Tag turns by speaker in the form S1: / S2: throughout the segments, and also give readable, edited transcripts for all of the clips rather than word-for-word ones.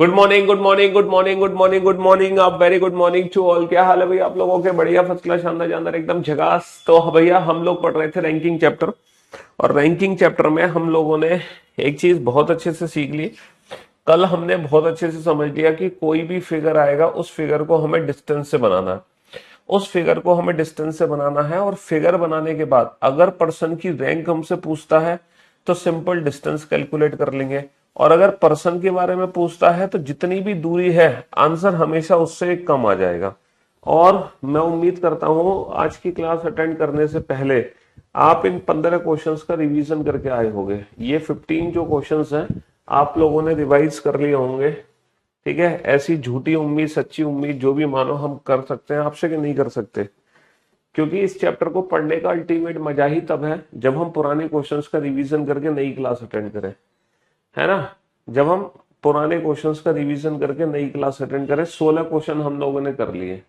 S1: Good morning good morning good morning good morning good morning आप very good morning to all. क्या हाल है भैया आप लोगों के? बढ़िया, फर्स्ट क्लास, शानदार जानदार, एकदम झकास। तो भैया हम लोग पढ़ रहे थे रैंकिंग चैप्टर, और रैंकिंग चैप्टर में हम लोगों ने एक चीज बहुत अच्छे से सीख ली। कल हमने बहुत अच्छे से समझ लिया कि कोई भी फिगर आएगा उस फिगर को हमें डिस्टेंस से बनाना है। उस फिगर को हमें डिस्टेंस से बनाना है, और फिगर बनाने के बाद अगर पर्सन की रैंक हमसे पूछता है तो सिंपल डिस्टेंस कैलकुलेट कर लेंगे, और अगर पर्सन के बारे में पूछता है तो जितनी भी दूरी है आंसर हमेशा उससे कम आ जाएगा। और मैं उम्मीद करता हूं आज की क्लास अटेंड करने से पहले आप इन 15 क्वेश्चंस का रिवीजन करके आए होंगे। ये 15 जो क्वेश्चंस हैं आप लोगों ने रिवाइज कर लिए होंगे। ठीक है, ऐसी झूठी उम्मीद सच्ची उम्मीद जो भी मानो हम कर सकते हैं आपसे कि नहीं कर सकते, क्योंकि इस चैप्टर को पढ़ने का अल्टीमेट मजा ही तब है जब हम पुराने क्वेश्चंस का रिवीजन करके नई क्लास अटेंड करें, है ना। जब हम पुराने क्वेश्चंस का रिवीजन करके नई क्लास अटेंड करें। 16 क्वेश्चन हम लोगों ने कर लिए।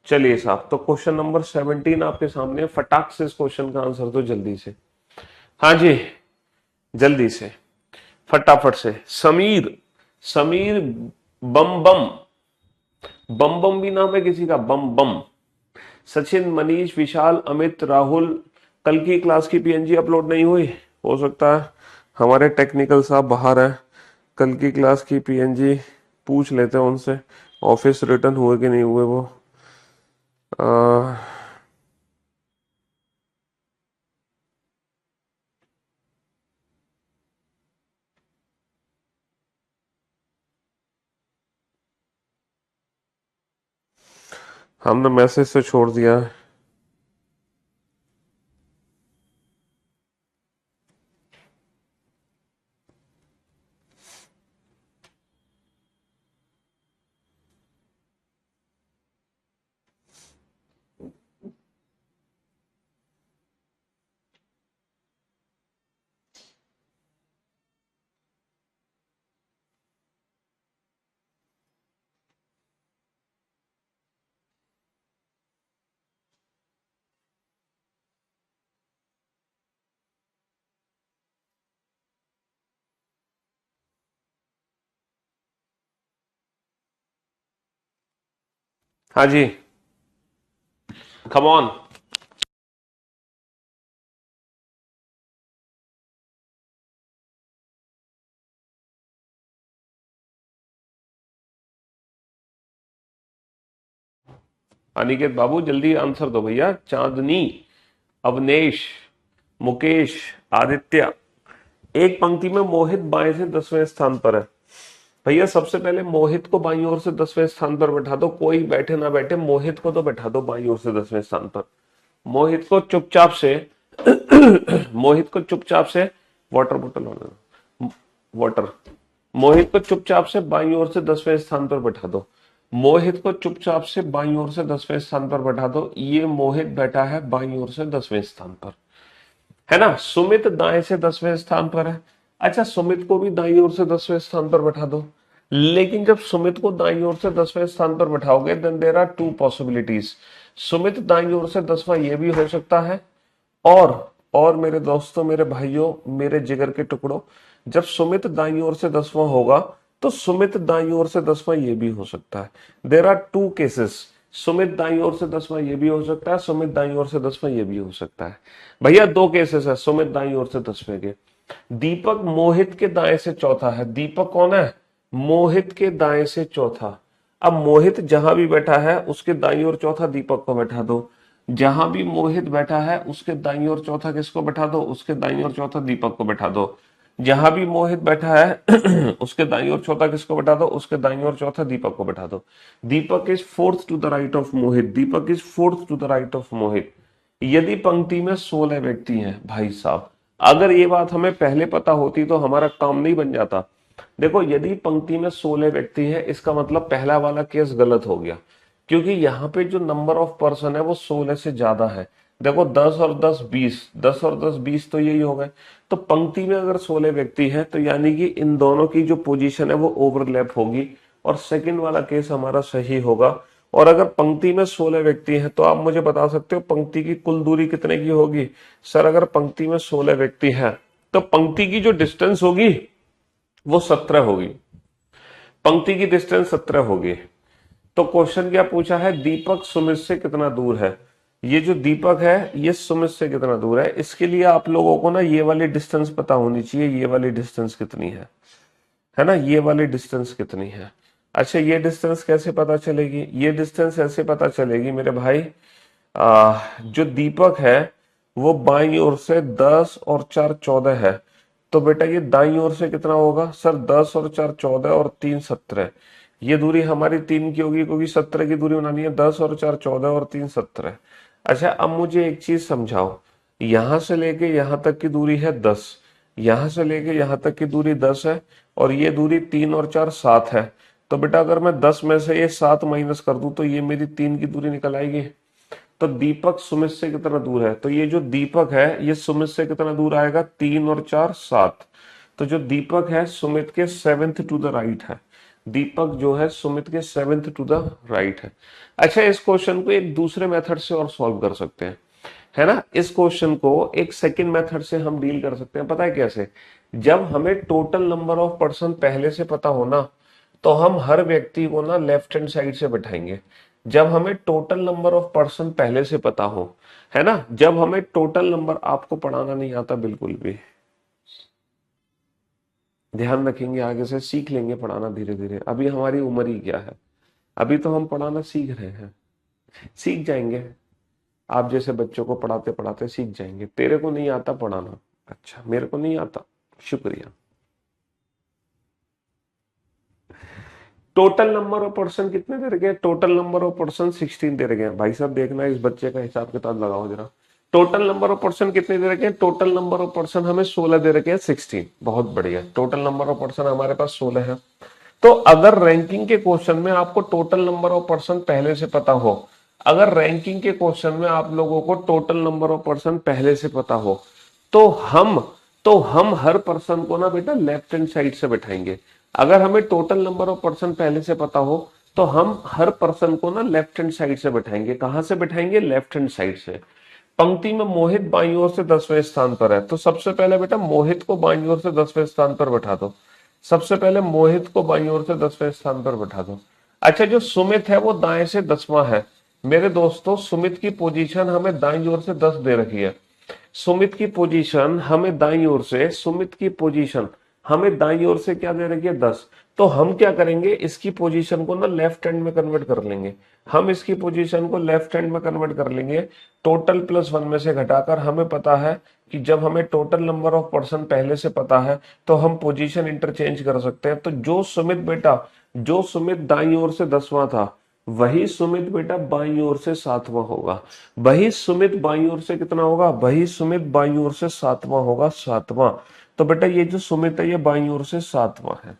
S1: चलिए साहब, तो क्वेश्चन नंबर 17 आपके सामने। फटाक से इस क्वेश्चन का आंसर दो जल्दी से। हाँ जी, जल्दी से, फटाफट से। समीर, समीर बम बम, बम बम भी नाम है किसी का, बम बम। सचिन, मनीष, विशाल, अमित, राहुल। कल की क्लास की पीएनजी अपलोड नहीं हुई, हो सकता है हमारे टेक्निकल साहब बाहर हैं। कल की क्लास की पीएनजी पूछ लेते हैं उनसे, ऑफिस रिटर्न हुए कि नहीं हुए वो। आ, हमने मैसेज से छोड़ दिया है। हाँ जी, कम ऑन। अनिकेत बाबू जल्दी आंसर दो भैया। चांदनी, अवनेश, मुकेश, आदित्य। एक पंक्ति में मोहित बाएं से 10वें स्थान पर है। भैया सबसे पहले मोहित को बाईं ओर से 10वें स्थान पर बैठा दो। कोई बैठे ना बैठे, मोहित को तो बैठा दो बाईं ओर से 10वें स्थान पर। मोहित को चुपचाप से मोहित को चुपचाप से वाटर बोतल होना, वाटर। मोहित को चुपचाप से बाईं ओर से 10वें स्थान पर बैठा दो। मोहित को चुपचाप से बाईं ओर से 10वें स्थान पर बैठा दो। ये मोहित बैठा है बाईं ओर से 10वें स्थान पर, है ना। सुमित दाएं से 10वें स्थान पर है। अच्छा, सुमित को भी दाईं ओर से 10वें स्थान पर बैठा दो। लेकिन जब सुमित को दाईं ओर से 10वें स्थान पर बैठाओगे then there are two possibilities. Sumit दाईं ओर से 10वां ये भी हो सकता है, और मेरे दोस्तों, मेरे भाइयों, मेरे जिगर के टुकड़ों, जब सुमित दाईं ओर से 10वां होगा तो सुमित दाईं ओर से 10वां ये भी हो सकता है। There are two cases. Sumit दाईं ओर से 10वां ये भी हो सकता है, सुमित दाईं ओर से 10वां ये भी हो सकता है। भैया दो केसेस है सुमित दाईं ओर से 10वें के। दीपक मोहित के दाएं से चौथा है। दीपक कौन है? मोहित के दाएं से चौथा। अब मोहित जहां भी बैठा है उसके दाईं ओर चौथा दीपक को बैठा दो। जहां भी मोहित बैठा है उसके दाईं ओर चौथा किसको बैठा दो? उसके दाईं ओर चौथा दीपक को बैठा दो। जहां भी मोहित बैठा है उसके दाईं ओर चौथा किसको बैठा दो? उसके दाईं ओर चौथा दीपक को बैठा दो। Deepak is fourth to the right of Mohit. Deepak is fourth to the right of Mohit. यदि पंक्ति में 16 व्यक्ति हैं भाई साहब, अगर ये बात हमें पहले पता होती तो हमारा काम नहीं बन जाता। देखो, यदि पंक्ति में 16 व्यक्ति हैं इसका मतलब पहला वाला केस गलत हो गया, क्योंकि यहाँ पे जो नंबर ऑफ पर्सन है वो 16 से ज्यादा है। देखो 10 और 10 20, 10 और 10 20 तो यही हो गए। तो पंक्ति में अगर 16 व्यक्ति हैं तो यानी कि इन दोनों की जो पोजीशन है वो ओवरलैप होगी, और सेकंड वाला केस हमारा सही होगा। और अगर पंक्ति में 16 व्यक्ति हैं तो आप मुझे बता सकते हो पंक्ति की कुल दूरी कितने की होगी? सर अगर पंक्ति में 16 व्यक्ति हैं तो पंक्ति की जो डिस्टेंस होगी वो 17 होगी। पंक्ति की डिस्टेंस 17 होगी। तो क्वेश्चन क्या पूछा है, दीपक सुमित से कितना दूर है। ये जो दीपक है ये सुमित से कितना दूर है, इसके लिए आप लोगों को ना ये वाली डिस्टेंस पता होनी चाहिए, ये वाली डिस्टेंस कितनी है ना, ये वाली डिस्टेंस कितनी है। अच्छा ये डिस्टेंस कैसे पता चलेगी, ये डिस्टेंस ऐसे पता चलेगी मेरे भाई, जो दीपक है वो बाईं ओर से 10 और 4 14 है, तो बेटा ये दाईं ओर से कितना होगा सर, 10 और 4 14 और 3 17। ये दूरी हमारी 3 की होगी क्योंकि 17 की दूरी बनानी है, 10 और 4 14 और 3 17। अच्छा अब मुझे एक चीज समझाओ, यहां से लेके यहां तक की दूरी है 10, यहां से लेके यहां तक की दूरी 10 है, और ये दूरी 3 और 4 7 है। तो बेटा अगर मैं 10 में से ये 7 माइनस कर दूं तो ये मेरी 3 की दूरी निकल आएगी। तो दीपक सुमित से कितना दूर है, तो ये जो दीपक है ये सुमित से कितना दूर आएगा, 3 और 4 7। तो जो दीपक है सुमित के 7th टू द राइट है, दीपक जो है सुमित के 7th टू द राइट है। अच्छा इस क्वेश्चन को एक दूसरे मेथड से और सॉल्व कर सकते हैं, है ना। इस क्वेश्चन को एक सेकंड मेथड से हम डील कर सकते हैं, पता है कैसे, जब हमें टोटल नंबर ऑफ पर्सन पहले से पता हो ना, तो हम हर व्यक्ति को ना लेफ्ट हैंड साइड से बैठाएंगे। जब हमें टोटल नंबर ऑफ पर्सन पहले से पता हो, है ना, जब हमें टोटल नंबर, आपको पढ़ाना नहीं आता बिल्कुल भी, ध्यान रखेंगे, आगे से सीख लेंगे पढ़ाना धीरे धीरे, अभी हमारी उम्र ही क्या है, अभी तो हम पढ़ाना सीख रहे हैं, सीख जाएंगे। आप जैसे बच्चों को पढ़ाते पढ़ाते सीख जाएंगे। तेरे को नहीं आता पढ़ाना, अच्छा मेरे को नहीं आता, शुक्रिया। टोटल नंबर ऑफ पर्सन कितने दे रखे हैं, टोटल नंबर ऑफ पर्सन 16 दे रखे हैं। भाई साहब देखना इस बच्चे का हिसाब किताब लगाओ जरा, टोटल नंबर ऑफ पर्सन कितने दे रखे हैं, टोटल नंबर ऑफ पर्सन हमें 16 दे रखे हैं, 16, बहुत बढ़िया, टोटल नंबर ऑफ पर्सन हमारे पास 16 है। तो अगर रैंकिंग के क्वेश्चन में आपको टोटल नंबर ऑफ पर्सन पहले से पता हो, अगर रैंकिंग के क्वेश्चन में आप लोगों को टोटल नंबर ऑफ पर्सन पहले से पता हो, तो हम तो हम हर पर्सन को ना बेटा लेफ्ट हैंड साइड से बैठाएंगे। अगर हमें टोटल नंबर ऑफ पर्सन पहले से पता हो तो हम हर पर्सन को ना लेफ्ट हैंड साइड से बैठाएंगे। कहां से बैठाएंगे, लेफ्ट हैंड साइड से। पंक्ति में मोहित बाईं ओर से 10वें स्थान पर है, तो सबसे पहले बेटा मोहित को बाईं ओर से 10वें स्थान पर बैठा दो, सबसे पहले मोहित को बाईं ओर से 10वें स्थान पर बैठा दो। अच्छा जो सुमित है वो दाएं से 10वां है। मेरे दोस्तों सुमित की पोजीशन हमें दाईं ओर से 10 दे रखी है, सुमित की पोजीशन हमें दाईं ओर से, सुमित की पोजीशन हमें दाईं ओर से क्या दे रखी है, 10। तो हम क्या करेंगे, इसकी पोजीशन को ना लेफ्ट हैंड में कन्वर्ट कर लेंगे, हम इसकी पोजीशन को लेफ्ट हैंड में कन्वर्ट कर लेंगे। टोटल प्लस 1 में से घटाकर हमें पता है कि जब हमें टोटल नंबर ऑफ पर्सन पहले से पता है तो हम पोजीशन इंटरचेंज कर सकते हैं। तो जो सुमित बेटा, जो सुमित दाईं ओर से 10वां था, वही सुमित बेटा बाईं ओर से 7वां होगा। वही सुमित बाईं ओर से कितना होगा, वही सुमित बाईं ओर से 7वां होगा, 7वां। तो बेटा ये जो सुमित है ये बाईं ओर से 7वां है।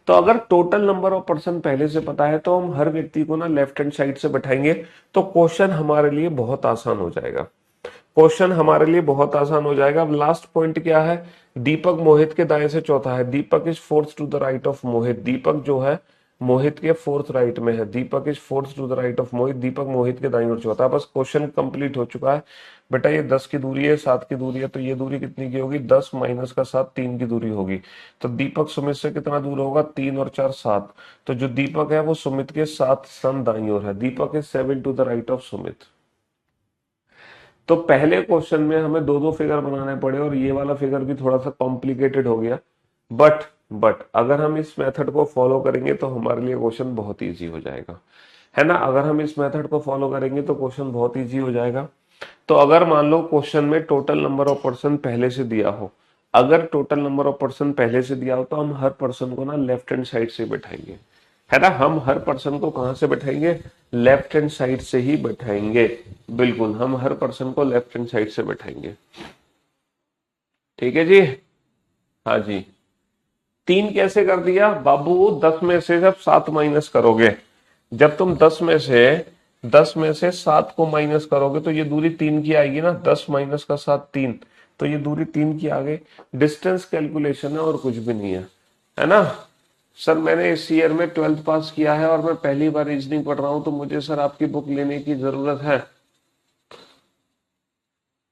S1: तो अगर टोटल नंबर ऑफ पर्सन पहले से पता है तो हम हर व्यक्ति को ना लेफ्ट हैंड साइड से बैठाएंगे, तो क्वेश्चन हमारे लिए बहुत आसान हो जाएगा, क्वेश्चन हमारे लिए बहुत आसान हो जाएगा। अब लास्ट पॉइंट क्या है, दीपक मोहित के दाएं से चौथा है, Deepak is fourth to the right of Mohit, Deepak जो है मोहित के फोर्थ राइट में है, Deepak is fourth to the right of Mohit, Deepak Mohit के दाईं ओर चौथा है। बस क्वेश्चन कंप्लीट हो चुका है बेटा। ये 10 की दूरी है, 7 की दूरी है, तो ये दूरी कितनी की होगी, 10 माइनस का 7, 3 की दूरी होगी। तो दीपक सुमित से कितना दूर होगा, 3 और 4 7। तो जो दीपक है वो सुमित के 7 स्थान दाईं ओर है, Deepak is 7 to the right of Sumit. तो पहले क्वेश्चन में हमें दो दो फिगर बनाने पड़े और ये वाला फिगर भी थोड़ा सा कॉम्प्लिकेटेड हो गया, बट अगर हम इस मेथड को फॉलो करेंगे तो हमारे लिए क्वेश्चन बहुत इजी हो जाएगा, है ना। अगर हम इस मेथड को फॉलो करेंगे तो क्वेश्चन बहुत इजी हो जाएगा। तो अगर मान लो क्वेश्चन में टोटल नंबर ऑफ पर्सन पहले से दिया हो, अगर टोटल नंबर ऑफ पर्सन पहले से दिया हो तो हम हर पर्सन को ना लेफ्ट हैंड साइड से बैठाएंगे, है ना। हम हर पर्सन को कहां से बैठाएंगे, लेफ्ट हैंड साइड से ही बैठाएंगे, बिल्कुल हम हर पर्सन को लेफ्ट हैंड साइड से बैठाएंगे। ठीक है जी, हाँ जी। 3 कैसे कर दिया बाबू, 10 में से जब 7 माइनस करोगे, जब तुम 10 में से 7 को माइनस करोगे तो ये दूरी 3 की आएगी ना, 10 माइनस का 7 3, तो ये दूरी 3 की आ गई। डिस्टेंस कैलकुलेशन है और कुछ भी नहीं है ना। सर मैंने इस ईयर में 12th पास किया है और मैं पहली बार रीजनिंग पढ़ रहा हूं, तो मुझे सर आपकी बुक लेने की जरूरत है।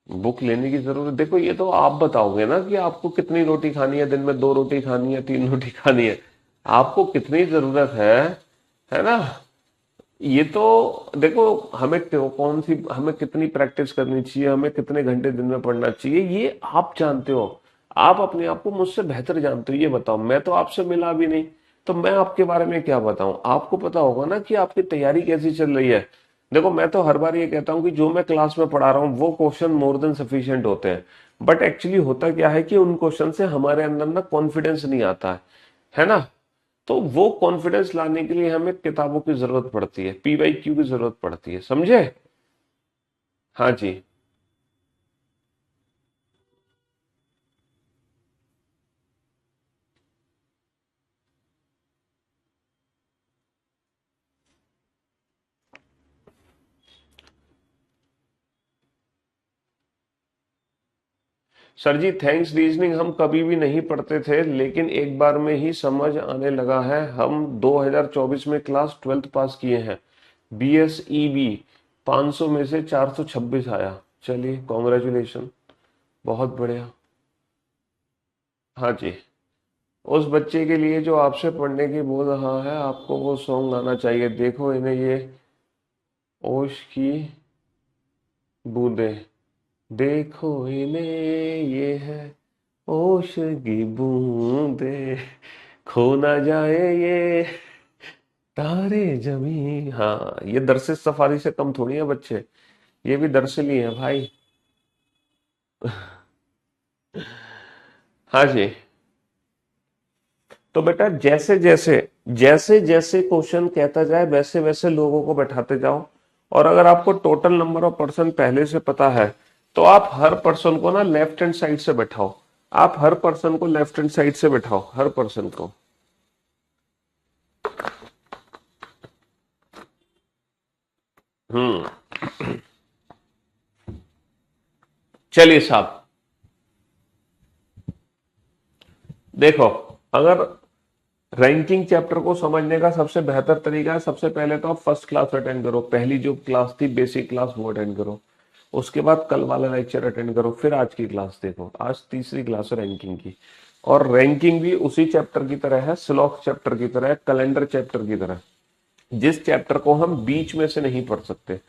S1: बुक लेने की जरूरत, देखो ये तो आप बताओगे ना कि आपको कितनी रोटी खानी है, दिन में 2 रोटी खानी है, 3 रोटी खानी है। आपको कितनी जरूरत है ना। ये तो देखो, हमें कौन सी, हमें कितनी प्रैक्टिस करनी चाहिए, हमें कितने घंटे दिन में पढ़ना चाहिए, ये आप जानते हो। आप अपने आप को मुझसे बेहतर जानते हो। ये बताओ, मैं तो आपसे मिला भी नहीं, तो मैं आपके बारे में क्या बताऊं। आपको पता होगा ना कि आपकी तैयारी कैसी चल रही है। देखो, मैं तो हर बार ये कहता हूँ कि जो मैं क्लास में पढ़ा रहा हूँ वो क्वेश्चन मोर देन सफिशिएंट होते हैं। बट एक्चुअली होता क्या है कि उन क्वेश्चन से हमारे अंदर ना कॉन्फिडेंस नहीं आता है ना। तो वो कॉन्फिडेंस लाने के लिए हमें किताबों की जरूरत पड़ती है, पीवाईक्यू की जरूरत पड़ती है, समझे। हाँ जी। सर जी, थैंक्स रीजनिंग हम कभी भी नहीं पढ़ते थे, लेकिन एक बार में ही समझ आने लगा है। हम 2024 में क्लास 12th पास किए हैं। BSEB 500 में से 426 आया। चलिए, कॉन्ग्रेचुलेशन, बहुत बढ़िया। हाँ जी। उस बच्चे के लिए जो आपसे पढ़ने की बोल रहा है, आपको वो सॉन्ग गाना चाहिए। देखो इन्हें ये ओश की बूंदे, देखो इन्हें ये है ओश की बूंदे, खो ना जाए ये तारे जमी। हाँ, ये दरस सफारी से कम थोड़ी है बच्चे, ये भी दरअसली है भाई। हाँ जी। तो बेटा, जैसे जैसे जैसे जैसे क्वेश्चन कहता जाए वैसे वैसे लोगों को बैठाते जाओ। और अगर आपको टोटल नंबर ऑफ पर्सन पहले से पता है, तो आप हर पर्सन को ना लेफ्ट हैंड साइड से बैठाओ। आप हर पर्सन को लेफ्ट हैंड साइड से बैठाओ, हर पर्सन को। हम्म। चलिए साहब, देखो, अगर रैंकिंग चैप्टर को समझने का सबसे बेहतर तरीका है, सबसे पहले तो आप फर्स्ट क्लास अटेंड करो। पहली जो क्लास थी बेसिक क्लास, वो अटेंड करो। उसके बाद कल वाला लेक्चर अटेंड करो, फिर आज की क्लास देखो। आज तीसरी क्लास है रैंकिंग की। और रैंकिंग भी उसी चैप्टर की तरह है, स्लॉक चैप्टर की तरह है, कैलेंडर चैप्टर की तरह, जिस चैप्टर को हम बीच में से नहीं पढ़ सकते।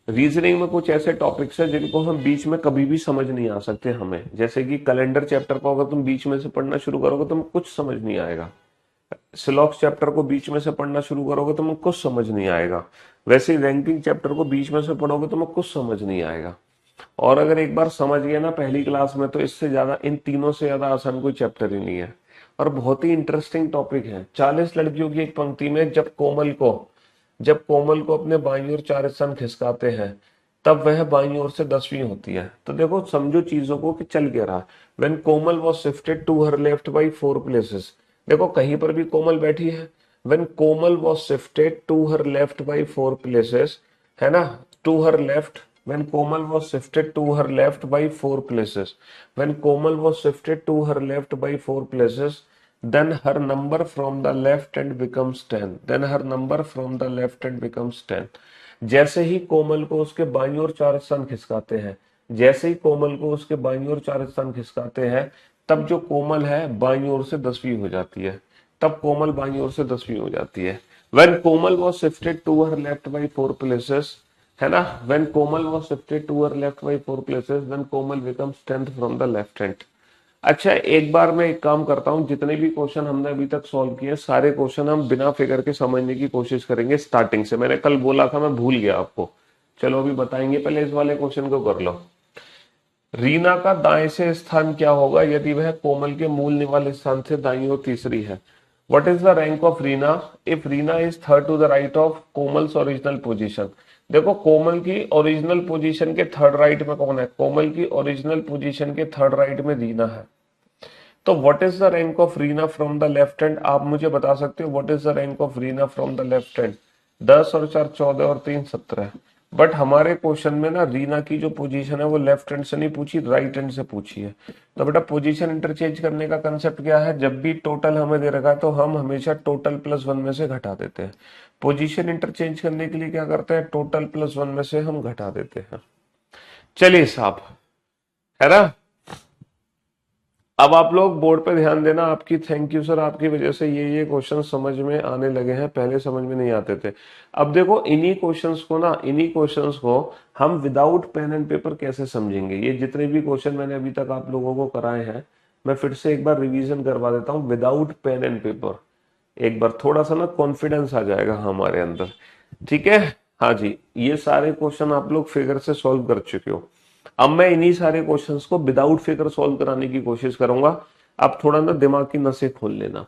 S1: रीजनिंग में कुछ ऐसे टॉपिक्स हैं जिनको हम बीच में कभी भी समझ नहीं आ सकते हमें। जैसे कि कैलेंडर चैप्टर को अगर तुम बीच में से पढ़ना शुरू करोगे तो कुछ समझ नहीं आएगा। सिलॉक्स चैप्टर को बीच में से पढ़ना शुरू करोगे तो मैं कुछ समझ नहीं आएगा। वैसे ही रैंकिंग चैप्टर को बीच में से पढ़ोगे तो मैं कुछ समझ नहीं आएगा। और अगर एक बार समझ गए ना पहली क्लास में, तो इससे ज्यादा, इन तीनों से ज्यादा आसान कोई चैप्टर ही नहीं है। और बहुत ही इंटरेस्टिंग टॉपिक है। 40 लड़कियों की एक पंक्ति में जब कोमल को अपने बाईं ओर 4 स्थान खिसकाते हैं, तब वह बाईं ओर से 10वीं होती है। तो देखो, समझो चीजों को कि चल क्या रहा। When Komal was shifted to her left by 4 places, देखो कहीं पर भी कोमल बैठी है। When Komal was shifted to her left by 4 places, है ना, to her left, when Komal was shifted to her left by 4 places, when Komal was shifted to her left by 4 places, then her number from the left hand becomes 10, then her number from the left hand becomes 10। जैसे ही कोमल को उसके बाईं ओर 4 स्थान खिसकाते हैं, जैसे ही कोमल को उसके बाईं ओर 4 स्थान खिसकाते हैं, तब जो कोमल है बाईं ओर से 10वीं हो जाती है। तब कोमल बाईं ओर से 10वीं हो जाती है। when Komal was shifted to her left by 4 places, है ना, when Komal was shifted to her left by 4 places, then Komal becomes 10th from the left hand। अच्छा, एक बार मैं एक काम करता हूँ, जितने भी क्वेश्चन हमने अभी तक सॉल्व किए सारे क्वेश्चन हम बिना फिगर के समझने की कोशिश करेंगे स्टार्टिंग से। मैंने कल बोला था, मैं भूल गया आपको। चलो अभी बताएंगे, पहले इस वाले क्वेश्चन को कर लो। रीना का दाएं से स्थान क्या होगा यदि वह कोमल के मूल निवास स्थान से दाईं ओर तीसरी है। What is the rank of Reena if Reena is third to the right of Komal's original position. देखो, कोमल की ओरिजिनल पोजीशन के थर्ड राइट में कौन है? कोमल की ओरिजिनल पोजीशन के थर्ड राइट में रीना है। तो what is the rank of Reena from the left hand, आप मुझे बता सकते हो what is the rank of Reena from the left hand? 10 और 4 14 और 3 17। बट हमारे क्वेश्चन में ना रीना की जो पोजीशन है वो लेफ्ट हैंड से नहीं पूछी, राइट हैंड से पूछी है। तो बेटा, पोजीशन इंटरचेंज करने का कंसेप्ट क्या है? जब भी टोटल हमें दे रखा है तो हम हमेशा टोटल प्लस वन में से घटा देते हैं। पोजीशन इंटरचेंज करने के लिए क्या करते हैं? टोटल प्लस वन में से हम घटा देते हैं। चलिए साहब, है ना। अब आप लोग बोर्ड पे ध्यान देना, आपकी थैंक यू सर, आपकी वजह से ये क्वेश्चन समझ में आने लगे हैं, पहले समझ में नहीं आते थे। अब देखो इन्हीं क्वेश्चंस को हम विदाउट पेन एंड पेपर कैसे समझेंगे। ये जितने भी क्वेश्चन मैंने अभी तक आप लोगों को कराए हैं, मैं फिर से एक बार रिवीजन करवा देता हूँ विदाउट पेन एंड पेपर। एक बार थोड़ा सा ना कॉन्फिडेंस आ जाएगा हमारे अंदर, ठीक है। हाँ जी, ये सारे क्वेश्चन आप लोग फिगर से सॉल्व कर चुके हो। अब मैं इन्हीं सारे क्वेश्चंस को विदाउट फिगर सॉल्व कराने की कोशिश करूंगा। आप थोड़ा ना दिमाग की नसें खोल लेना,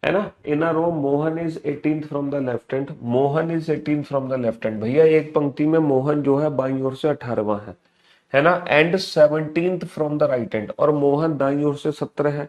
S1: है ना। In a row Mohan is 18th from the left hand, Mohan is 18th from the left hand. भैया एक पंक्ति में मोहन जो है बाईं ओर से 18वां है ना। And 17th from the right hand, और मोहन दाईं ओर से 17 है,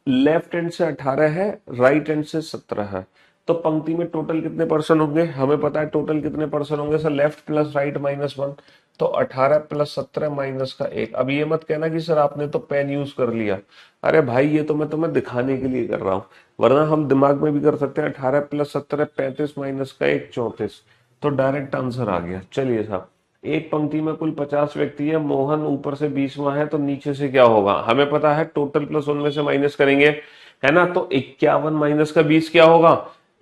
S1: लेफ्ट हैंड से 18 है, राइट हैंड से 17 है। तो पंक्ति में टोटल कितने पर्सन होंगे, हमें पता है टोटल कितने पर्सन होंगे sir, left plus right minus 1। तो 18 प्लस 17 माइनस का 1। अब ये मत कहना कि सर आपने तो पेन यूज कर लिया। अरे भाई ये तो मैं तुम्हें दिखाने के लिए कर रहा हूँ, वरना हम दिमाग में भी कर सकते हैं। 18 प्लस 17 35 माइनस का 1 34। तो डायरेक्ट आंसर आ गया। चलिए साहब, एक पंक्ति में कुल 50 व्यक्ति है, मोहन ऊपर से 20वां है, तो नीचे से क्या होगा हमें पता है, टोटल प्लस उनमें से माइनस करेंगे, है ना। तो 51 माइनस का 20 क्या होगा,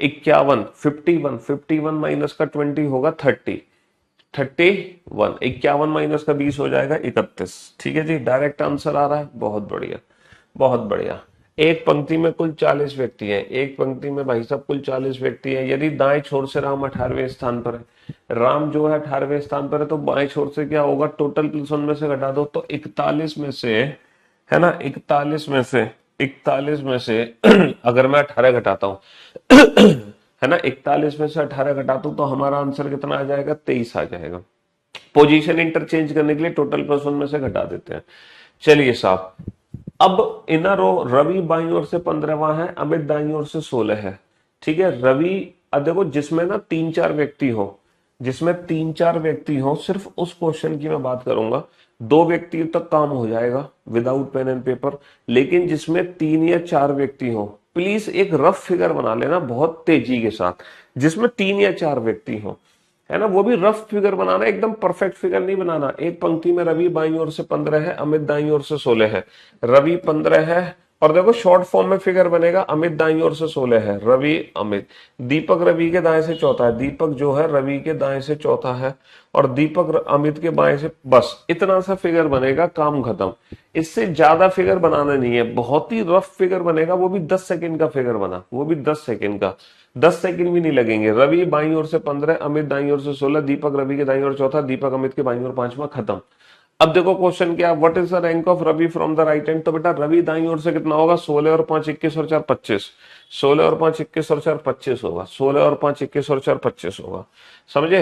S1: 51। 51, 51 माइनस का 20 होगा 30, 31। 51 माइनस का 20 हो जाएगा 31। ठीक है जी, डायरेक्ट आंसर आ रहा है, बहुत बढ़िया बहुत बढ़िया। एक पंक्ति में कुल 40 व्यक्ति हैं, एक पंक्ति में भाई साहब कुल 40 व्यक्ति हैं। यदि दाएं छोर से राम 18वें स्थान पर है, राम जो है 18वें स्थान पर है, तो बाएं छोर से क्या होगा, टोटल प्लस उनमें से घटा दो, तो 41 में से, है ना, 41 में से अगर मैं 18 घटाता हूं है ना, 41 में से 18 घटाता हूं तो हमारा आंसर कितना आ जाएगा, 23 आ जाएगा। पोजीशन इंटरचेंज करने के लिए टोटल प्लस वन में से घटा देते हैं। चलिए साहब, अब इनर रो रवि बाईं ओर से 15वां है, अमित दाईं ओर से 16 है। ठीक है, रवि, अब देखो जिसमें ना 3-4 व्यक्ति हो, जिसमें 3-4 व्यक्ति हो, सिर्फ उस क्वेश्चन की मैं बात करूंगा। 2 व्यक्ति तक काम हो जाएगा विदाउट पेन एंड पेपर। लेकिन जिसमें 3 या 4 व्यक्ति हो, प्लीज एक रफ फिगर बना लेना बहुत तेजी के साथ। जिसमें 3 या 4 व्यक्ति हो, है ना, वो भी रफ फिगर बनाना, एकदम परफेक्ट फिगर नहीं बनाना। एक पंक्ति में रवि बाईं ओर से 15 है, अमित दाईं ओर से 16 है। रवि 15 है, और देखो शॉर्ट फॉर्म में फिगर बनेगा, अमित दाईं ओर से 16 है, रवि अमित। दीपक रवि के दाएं से चौथा है, दीपक जो है रवि के दाएं से चौथा है, और दीपक अमित के बाएं से, बस इतना सा फिगर बनेगा, काम खत्म। इससे ज्यादा फिगर बनाना नहीं है, बहुत ही रफ फिगर बनेगा, वो भी 10 सेकंड का फिगर बना, वो भी 10 सेकंड का, 10 सेकंड भी नहीं लगेंगे। रवि बाईं ओर से 15, अमित दाईं ओर से 16, दीपक रवि के दाईं ओर चौथा, दीपक अमित के बाईं ओर पांचवा, खत्म। अब देखो क्वेश्चन क्या, what is the rank of Ravi from the right hand. तो बेटा रवि दाईं ओर से कितना होगा, 16 और 5 21 और 4 25, 16 और 5 21 और 4 25 होगा, 16 और 5 21 और 4 25 होगा। समझे।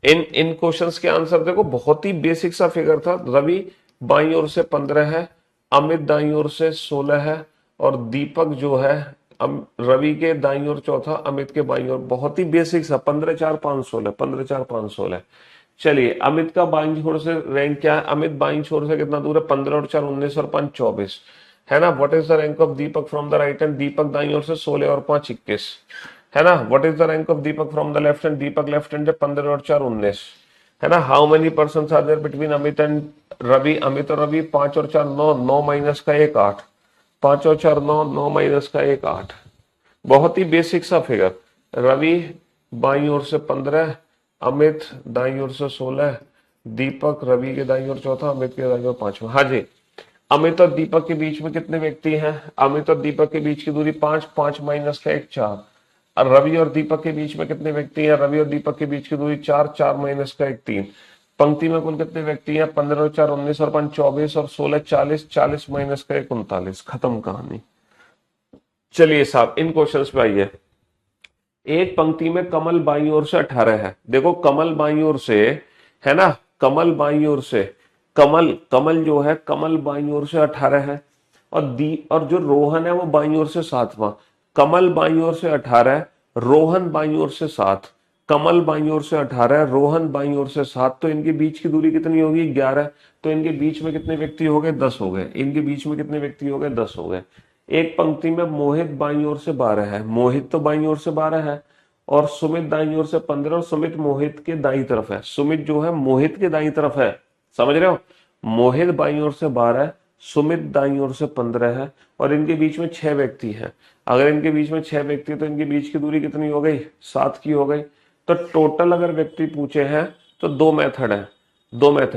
S1: इन इन क्वेश्चंस के आंसर देखो, बहुत ही बेसिक सा फिगर था। रवि बाईं ओर से 15 है, अमित दाईं ओर से 16 है, और दीपक जो है रवि के दाईं ओर चौथा, अमित के बाईं ओर, बहुत ही बेसिक सा, 15 4 5 16, 15 4 5 16। चलिए, अमित का बाईं छोर से रैंक क्या है, अमित बाईं छोर से कितना दूर है, 15 और 4 19 और 5 24, है ना। What is the rank of Deepak from the right hand, Deepak दाईं ओर से 16 और 5 21, है ना। What is the rank of Deepak from the left hand, Deepak left hand है, 15 और 4 19, है ना। How many person are there between Amit and Ravi, Amit और रवि 5 और 4 9, 9 माइनस का 1 8, 5 और 4 9, 9 माइनस का 1 8। बहुत ही बेसिक सा फिगर। रवि बाईं ओर से 15, अमित दाईं ओर से 16, दीपक रवि के दाईं ओर चौथा, अमित के दाईं ओर पांचवा। हाँ जी, अमित और दीपक के बीच में कितने व्यक्ति हैं, अमित और दीपक के बीच की दूरी 5, 5 माइनस का 1 4। और रवि और दीपक के बीच में कितने व्यक्ति हैं, रवि और दीपक के बीच की दूरी 4, 4 माइनस का 1 3। पंक्ति में कुल कितने व्यक्ति हैं, 15 और 4 19 और 5 24 और 16 40, 40 माइनस का 1 39, खत्म कहानी। चलिए साहब, इन क्वेश्चंस पे आइए। एक पंक्ति में कमल बाईं ओर से 18 है, देखो कमल बाईं ओर से, है ना, कमल बाईं ओर से, कमल कमल जो है, कमल बाईं ओर से 18 है, और जो रोहन है वो बाईं ओर से 7वां। कमल बाईं ओर से 18, रोहन बाईं ओर से 7, कमल बाईं ओर से 18, रोहन बाईं ओर से 7, तो इनके बीच की दूरी कितनी होगी, 11। तो इनके बीच में कितने व्यक्ति हो गए, 10 हो गए। इनके बीच में कितने व्यक्ति हो गए, 10 हो गए। एक पंक्ति में मोहित बाईं ओर से 12 है, मोहित तो बाईं ओर से 12 है, और सुमित दाईं ओर से 15, और सुमित मोहित के दाईं तरफ है, सुमित जो है मोहित के दाईं तरफ है, समझ रहे हो। मोहित बाईं ओर से 12, सुमित दाईं ओर से 15 है और इनके बीच में 6 व्यक्ति हैं। अगर इनके बीच में 6 व्यक्ति है तो इनके बीच की दूरी कितनी हो गई, 7 की हो गई। तो टोटल अगर व्यक्ति पूछे हैं तो दो मेथड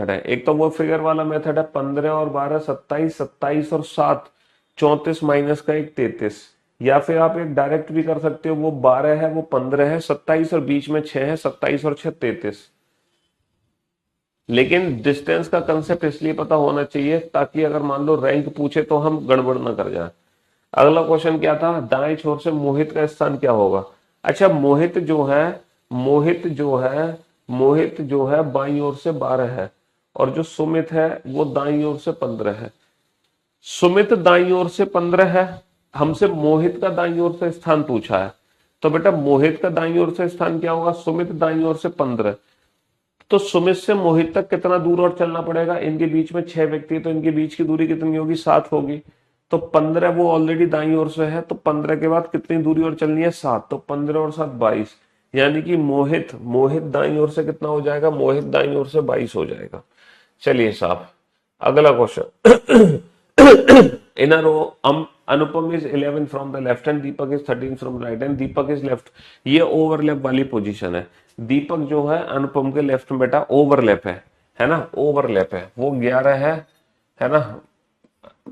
S1: है। एक तो वो फिगर वाला मेथड है 15 और 12 27, 27 और 7 34 माइनस का एक 33, या फिर आप एक डायरेक्ट भी कर सकते हो, वो 12 है वो 15 है 27 और बीच में 6 है 27 और 6 33। लेकिन डिस्टेंस का कंसेप्ट इसलिए पता होना चाहिए ताकि अगर मान लो रैंक पूछे तो हम गड़बड़ ना कर जाए। अगला क्वेश्चन क्या था, दाएं छोर से मोहित का स्थान क्या होगा। अच्छा मोहित जो है बाईं ओर से 12 है और जो सुमित है वो दाईं ओर से 15 है। सुमित दाईं ओर से 15 है, हमसे मोहित का दाईं ओर से स्थान पूछा है। तो बेटा मोहित का दाईं ओर से स्थान क्या होगा, सुमित दाईं ओर से 15। तो सुमित से मोहित तक कितना दूर और चलना पड़ेगा, इनके बीच में 6 व्यक्ति तो इनके बीच की दूरी कितनी होगी, 7 होगी। तो 15 वो ऑलरेडी दाईं ओर से है, तो 15 के बाद कितनी दूरी और चलनी है, 7। तो 15 और 7 22, यानी कि मोहित दाईं ओर से कितना हो जाएगा, मोहित दाईं ओर से 22 हो जाएगा। चलिए साहब अगला question. In a row, Anupam is 11 from the left hand, Deepak is 13 from right hand, Deepak is left. ये ओवरलैप वाली पोजीशन है। दीपक जो है अनुपम के लेफ्ट में बेटा ओवरलैप है ना, ओवरलैप है, वो 11 है ना,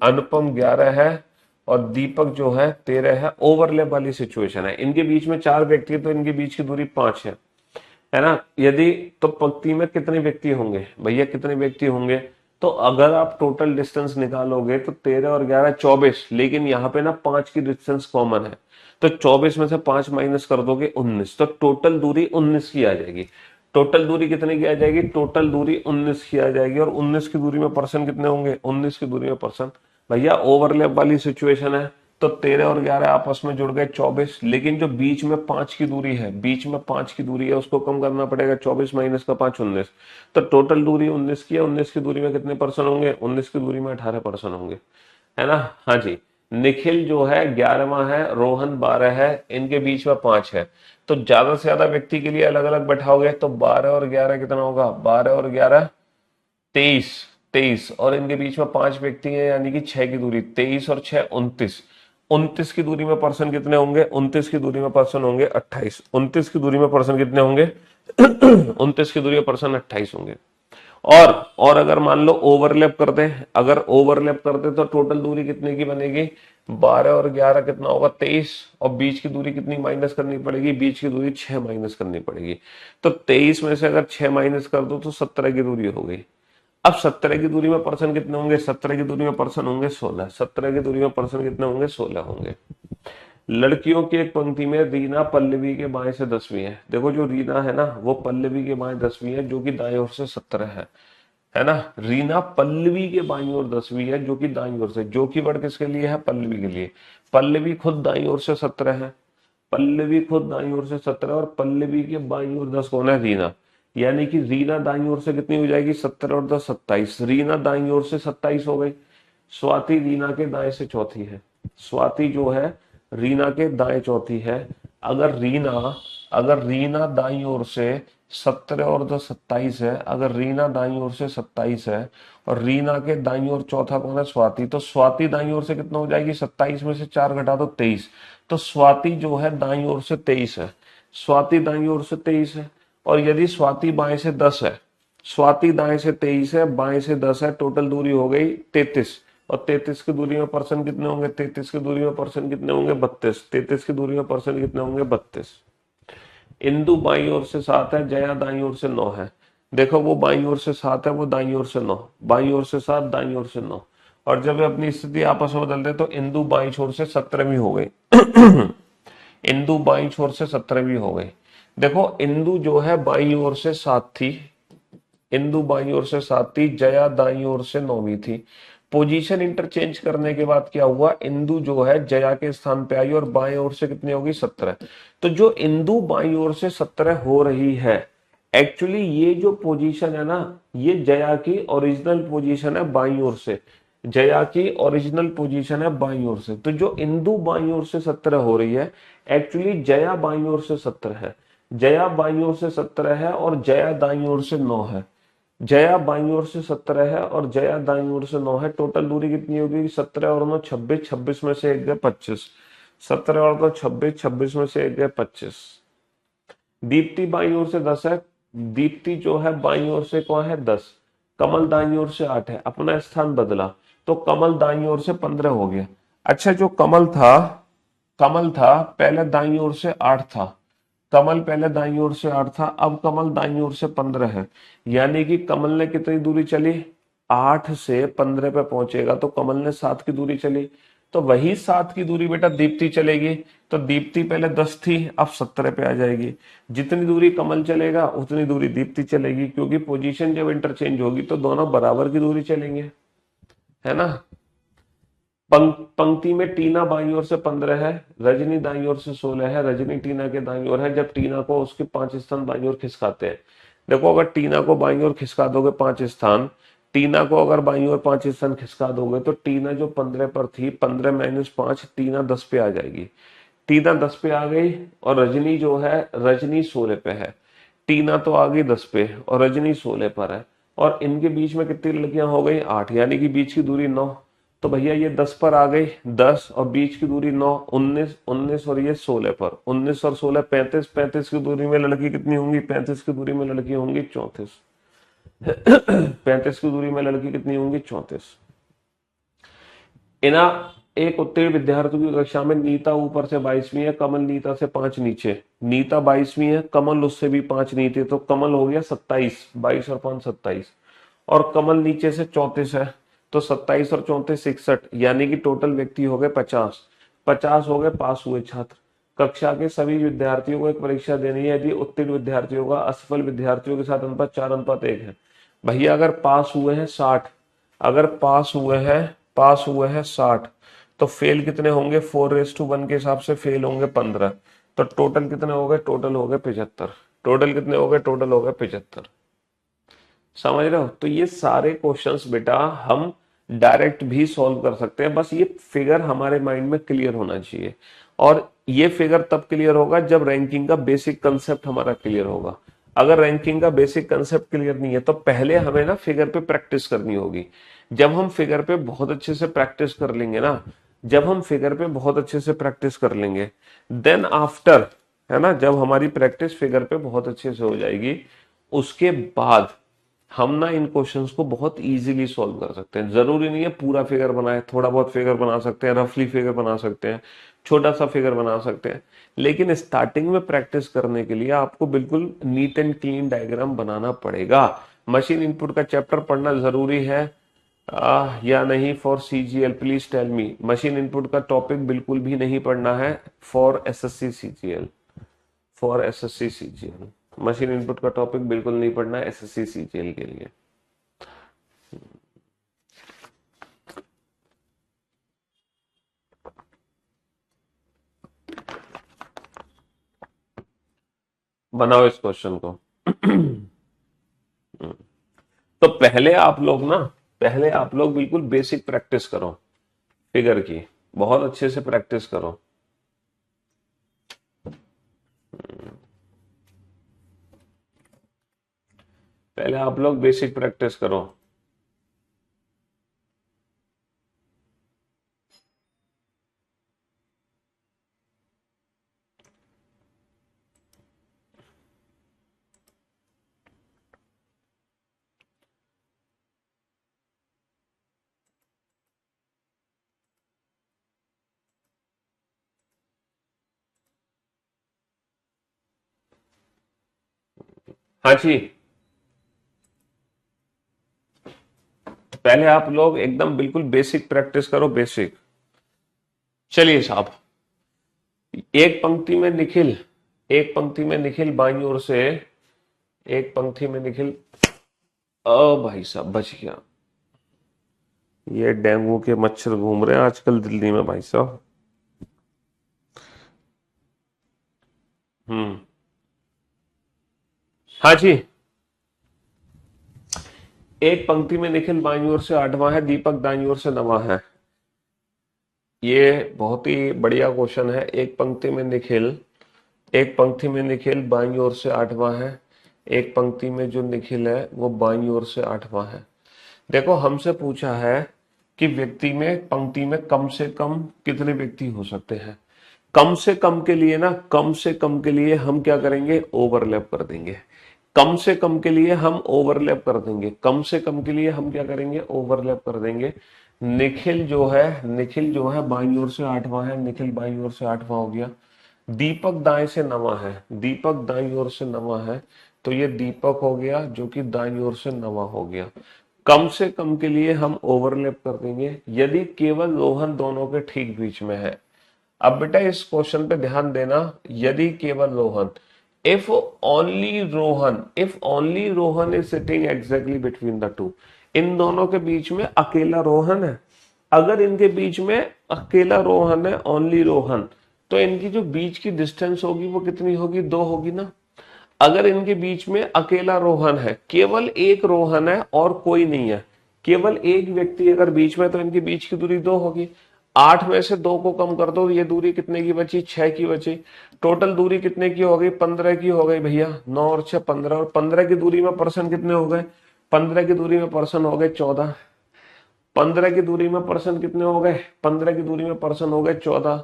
S1: अनुपम 11 है और दीपक जो है 13 है। ओवरलैप वाली सिचुएशन है, इनके बीच में 4 व्यक्ति है तो इनके बीच की दूरी 5 है ना। यदि तो पंक्ति में कितने व्यक्ति होंगे भैया, कितने व्यक्ति होंगे, तो अगर आप टोटल डिस्टेंस निकालोगे तो 13 और 11 24, लेकिन यहाँ पे ना 5 की डिस्टेंस कॉमन है, तो 24 में से 5 माइनस कर दोगे 19, तो टोटल दूरी 19 की आ जाएगी। टोटल दूरी कितने की आ जाएगी, टोटल दूरी 19 की आ जाएगी। और 19 की दूरी में पर्सन कितने होंगे, 19 की दूरी में पर्सन भैया ओवरलैप वाली सिचुएशन है, तो 13 और 11 आपस में जुड़ गए 24, लेकिन जो बीच में 5 की दूरी है, उसको कम करना पड़ेगा, 24 माइनस का 5 19, तो टोटल दूरी 19 की है। 19 की दूरी में कितने पर्सन होंगे, 19 की दूरी में 18 पर्सन होंगे, है ना। हाँ जी, निखिल जो है 11वां है, रोहन 12 है, इनके बीच में 5 है, तो ज्यादा से ज्यादा व्यक्ति के लिए अलग अलग बैठाओगे तो 12 और 11 कितना होगा, 12 और 11 23, 23 और इनके बीच में 5 व्यक्ति हैं यानी कि 6 की दूरी, 23 और 6 29, 29 की दूरी में पर्सन कितने होंगे, 29 की दूरी में पर्सन होंगे 28, 29 की दूरी में पर्सन कितने होंगे 29 की दूरी में पर्सन 28 होंगे। और अगर मान लो ओवरलैप कर दे, तो टोटल दूरी कितने की बनेगी, 12 और 11 कितना होगा 23, और बीच की दूरी कितनी माइनस करनी पड़ेगी, बीच की दूरी 6 माइनस करनी पड़ेगी। तो 23 में से अगर 6 माइनस कर दो तो 17 की दूरी हो गई। अब 17 की दूरी में पर्सन कितने होंगे, 17 की दूरी में पर्सन होंगे 16, 17 की दूरी में पर्सन कितने होंगे, 16 होंगे। लड़कियों की एक पंक्ति में रीना पल्लवी के बाएं से 10वीं है। देखो जो रीना है ना वो पल्लवी के बाएं 10वीं है, जो कि दाएं ओर से 17 है ना। रीना पल्लवी के बाईं ओर 10वीं है, जो कि दाईं ओर से, जो कि वर्ड किसके लिए है, पल्लवी के लिए। पल्लवी खुद दाईं ओर से 17 है, पल्लवी खुद दाईं ओर से 17 और पल्लवी के बाईं ओर 10 कौन है, रीना। यानी कि रीना दाईं ओर से कितनी हो जाएगी, 17 और 10 27, रीना दाईं ओर से 27 हो गई। स्वाति रीना के दाएं से चौथी है, स्वाति जो है रीना के दाएं चौथी है। अगर रीना दाईं ओर से 17 और 10 27 है, अगर रीना दाईं ओर से 27 है और रीना के दाईं ओर चौथा कौन है, स्वाति, तो स्वाति दाईं ओर से कितना हो जाएगी, 27 में से 4 घटा दो 23, तो स्वाति जो है दाईं ओर से 23 है, स्वाति दाईं ओर से 23 है। और यदि स्वाति बाएं से 10 है, स्वाति दाएं से 23 है, बाएं से 10 है, टोटल दूरी हो गई 33, और 33 की दूरी में पर्सन कितने होंगे, 33 की दूरी में पर्सन कितने होंगे 32, 33 की दूरी में पर्सन कितने होंगे 32। इंदु बाईं ओर से 7 है, जया दाईं ओर से 9 है। देखो वो बाईं ओर से 7 है, वो दाईं ओर से 9, बाईं ओर से 7, दाईं ओर से 9, और जब अपनी स्थिति आपस में बदल दे तो इंदु बाईं छोर से 17वीं हो गई। इंदु बाईं छोर से 17वीं हो गई। देखो इंदु जो है बाईं ओर से 7 थी, इंदु बाईं ओर से 7 थी, जया दाईं ओर से 9वीं थी। पोजीशन इंटरचेंज करने के बाद क्या हुआ, इंदु जो है जया के स्थान पे आई और बाएं ओर से कितनी होगी 17। तो जो इंदु बाईं ओर से 17 हो रही है, एक्चुअली ये जो पोजीशन है ना, ये जया की ओरिजिनल पोजीशन है बाईं ओर से, जया की ओरिजिनल पोजीशन है बाईं ओर से। तो जो इंदु बाईं ओर से 17 हो रही है, एक्चुअली जया बाईं ओर से 17 है, जया बाईं ओर से 17 है और जया दाईं ओर से 9 है। जया बाईं ओर से 17 है और जया दाईं ओर से 9 है। टोटल दूरी कितनी होगी? 17 और 9 26, 26 में से एक गए 25, 17 और 9 26, 26 में से एक गए 25। दीप्ति बाईं ओर से 10 है। दीप्ति जो है बाईं ओर से कौन है? 10। कमल दाईं ओर से 8 है। अपना स्थान बदला तो कमल दाईं ओर से 15 हो गया। अच्छा, जो कमल था पहले दाईं ओर से 8 था। कमल पहले दाईं ओर से 8 था, अब कमल दाईं ओर से 15 है। यानी कि कमल ने कितनी दूरी चली? 8 से 15 पे पहुंचेगा तो कमल ने 7 की दूरी चली। तो वही 7 की दूरी बेटा दीप्ति चलेगी। तो दीप्ति पहले 10 थी, अब 17 पे आ जाएगी। जितनी दूरी कमल चलेगा उतनी दूरी दीप्ति चलेगी, क्योंकि पोजीशन जब इंटरचेंज होगी तो दोनों बराबर की दूरी चलेंगे, है ना। पंक्ति में टीना बाईं ओर से 15 है, रजनी दाईं ओर से 16 है। रजनी टीना के दाईं ओर है। जब टीना को उसके 5 स्थान बाईं ओर खिसकाते हैं, देखो अगर टीना को बाईं ओर खिसका दोगे 5 स्थान, टीना को अगर बाईं ओर 5 स्थान खिसका दोगे तो टीना जो 15 पर थी, 15 माइनस 5, टीना 10 पे आ जाएगी। टीना 10 पे आ गई और रजनी जो है, रजनी 16 पे है। टीना तो आ गई 10 पे और रजनी 16 पर है। और इनके बीच में कितनी लड़कियां हो गई? 8, यानी कि बीच की दूरी 9। तो भैया ये 10 पर आ गई, 10 और बीच की दूरी 9, 19, 19 और ये 16 पर, 19 और 16 35, 35 की दूरी में लड़की कितनी होंगी? 35 की दूरी में लड़की होंगी 34। 35 की दूरी में लड़की कितनी होंगी? 34। इना एक उत्तीर्ण विद्यार्थी की कक्षा में नीता ऊपर से 22वीं है, कमल नीता से 5 नीचे। नीता 22वीं है, कमल उससे भी 5 नीचे, तो कमल हो गया 27, 22 और 5 27। और कमल नीचे से 34 है, तो 27 और 34 61, यानी कि टोटल व्यक्ति हो गए 50। 50 हो गए पास हुए छात्र। कक्षा के सभी विद्यार्थियों को एक परीक्षा देनी है। यदि उत्तीर्ण विद्यार्थियों का असफल विद्यार्थियों के साथ अनुपात 4:1 है। भैया अगर पास हुए हैं 60, अगर पास हुए हैं 60, तो फेल कितने होंगे? 4:1 के हिसाब से फेल होंगे 15। तो टोटल कितने हो गए? टोटल हो गए 75। टोटल कितने हो गए? टोटल हो गए 75। समझ रहे हो? तो ये सारे क्वेश्चंस बेटा हम डायरेक्ट भी सॉल्व कर सकते हैं, बस ये फिगर हमारे माइंड में क्लियर होना चाहिए। और ये फिगर तब क्लियर होगा जब रैंकिंग का बेसिक कंसेप्ट हमारा क्लियर होगा। अगर रैंकिंग का बेसिक कंसेप्ट क्लियर नहीं है तो पहले हमें ना फिगर पे प्रैक्टिस करनी होगी। जब हम फिगर पे बहुत अच्छे से प्रैक्टिस कर लेंगे ना, जब हम फिगर पे बहुत अच्छे से प्रैक्टिस कर लेंगे, देन आफ्टर, है ना, जब हमारी प्रैक्टिस फिगर पे बहुत अच्छे से हो जाएगी, उसके बाद हम ना इन क्वेश्चंस को बहुत इजीली सॉल्व कर सकते हैं। जरूरी नहीं है पूरा फिगर बनाए, थोड़ा बहुत फिगर बना सकते हैं, रफली फिगर बना सकते हैं, छोटा सा फिगर बना सकते हैं। लेकिन स्टार्टिंग में प्रैक्टिस करने के लिए आपको बिल्कुल नीट एंड क्लीन डायग्राम बनाना पड़ेगा। मशीन इनपुट का चैप्टर पढ़ना जरूरी है या नहीं for CGL? Please tell me. Machine input का टॉपिक बिल्कुल भी नहीं पढ़ना है for SSC CGL. For SSC CGL machine input का टॉपिक बिल्कुल नहीं पढ़ना है एसएससी सीजीएल के लिए। बनाओ इस क्वेश्चन को। तो पहले आप लोग बिल्कुल बेसिक प्रैक्टिस करो फिगर की, बहुत अच्छे से प्रैक्टिस करो। पहले आप लोग बेसिक प्रैक्टिस करो। हाँ जी, पहले आप लोग एकदम बिल्कुल बेसिक प्रैक्टिस करो, बेसिक। चलिए साहब, एक पंक्ति में निखिल, एक पंक्ति में निखिल बाईं ओर से, एक पंक्ति में निखिल, भाई साहब बच गया। ये डेंगू के मच्छर घूम रहे हैं आजकल दिल्ली में भाई साहब। हम्म। हाँ जी, एक पंक्ति में निखिल बाईं ओर से 8वां है, दीपक दाईं ओर से 9वां है। ये बहुत ही बढ़िया क्वेश्चन है। एक पंक्ति में निखिल बाईं ओर से 8वां है, एक पंक्ति में जो निखिल है वो बाईं ओर से 8वां है। देखो हमसे पूछा है कि व्यक्ति में पंक्ति में कम से कम कितने व्यक्ति हो सकते हैं। कम से कम के लिए ना, कम से कम के लिए हम क्या करेंगे, ओवरलैप कर देंगे। कम से कम के लिए हम ओवरलैप कर देंगे, कम से कम के लिए हम क्या करेंगे, ओवरलैप कर देंगे। निखिल जो है बाईं ओर से 8वां है, निखिल बाईं ओर से 8वां हो गया। दीपक दाएं से 9वां है, दीपक दाईं ओर से 9वां है, तो ये दीपक हो गया जो कि दाईं ओर से 9वां हो गया। कम से कम के लिए हम ओवरलैप कर देंगे यदि केवल रोहन दोनों के ठीक बीच में है। अब बेटा इस क्वेश्चन पे ध्यान देना, यदि केवल Rohan, if only Rohan is sitting exactly between the two, इन दोनों के बीच में अकेला रोहन है। अगर इनके बीच में अकेला रोहन है, ओनली रोहन, तो इनकी जो बीच की डिस्टेंस होगी वो कितनी होगी, 2 होगी ना। अगर इनके बीच में अकेला रोहन है, केवल एक रोहन है और कोई नहीं है, केवल एक व्यक्ति अगर बीच में, तो इनके बीच की दूरी 2 होगी। 8 में से 2 को कम कर दो, ये दूरी कितने की बची, 6 की बची। टोटल दूरी कितने की हो गई, 15 की हो गई भैया। 9 और 6 15, और 15 की दूरी में पर्सन कितने हो गए, 15 की दूरी में पर्सन हो गए 14। 15 की दूरी में पर्सन कितने हो गए, 15 की दूरी में पर्सन हो गए 14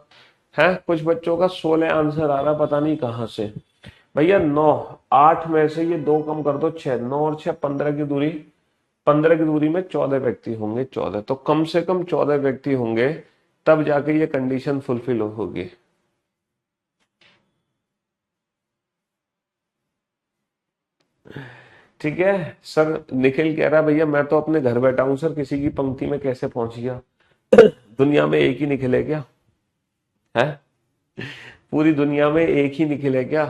S1: है। कुछ बच्चों का 16 आंसर आ रहा, पता नहीं कहां से भैया। 9, 8 में से ये 2 कम कर दो, 6, 9 और 6 15 की दूरी, 15 की दूरी में 14 व्यक्ति होंगे, 14, तो कम से कम 14 व्यक्ति होंगे, तब जाके ये कंडीशन फुलफिल होगी। ठीक है सर। निखिल कह रहा है भैया मैं तो अपने घर बैठा हूं सर, किसी की पंक्ति में कैसे पहुंच गया। दुनिया में एक ही निखिल है क्या, है पूरी दुनिया में एक ही निखिल है क्या।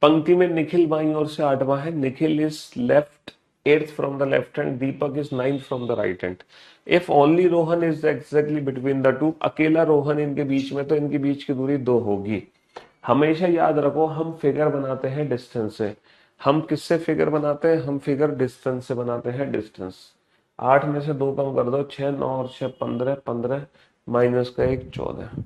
S1: पंक्ति में निखिल बाईं ओर से 8वां है, Nikhil is left 8th from the left hand, Deepak is 9th from the right hand. If only Rohan is exactly between the to, अकेला रोहन इनके बीच में, तो इनकी बीच की दूरी 2 होगी। हमेशा याद रखो हम फिगर बनाते हैं डिस्टेंस से। हम किससे फिगर बनाते हैं, हम फिगर डिस्टेंस से बनाते हैं, डिस्टेंस। 8 में से 2 कम कर दो, 6, 9 और 6 15, 15 माइनस का 1 14।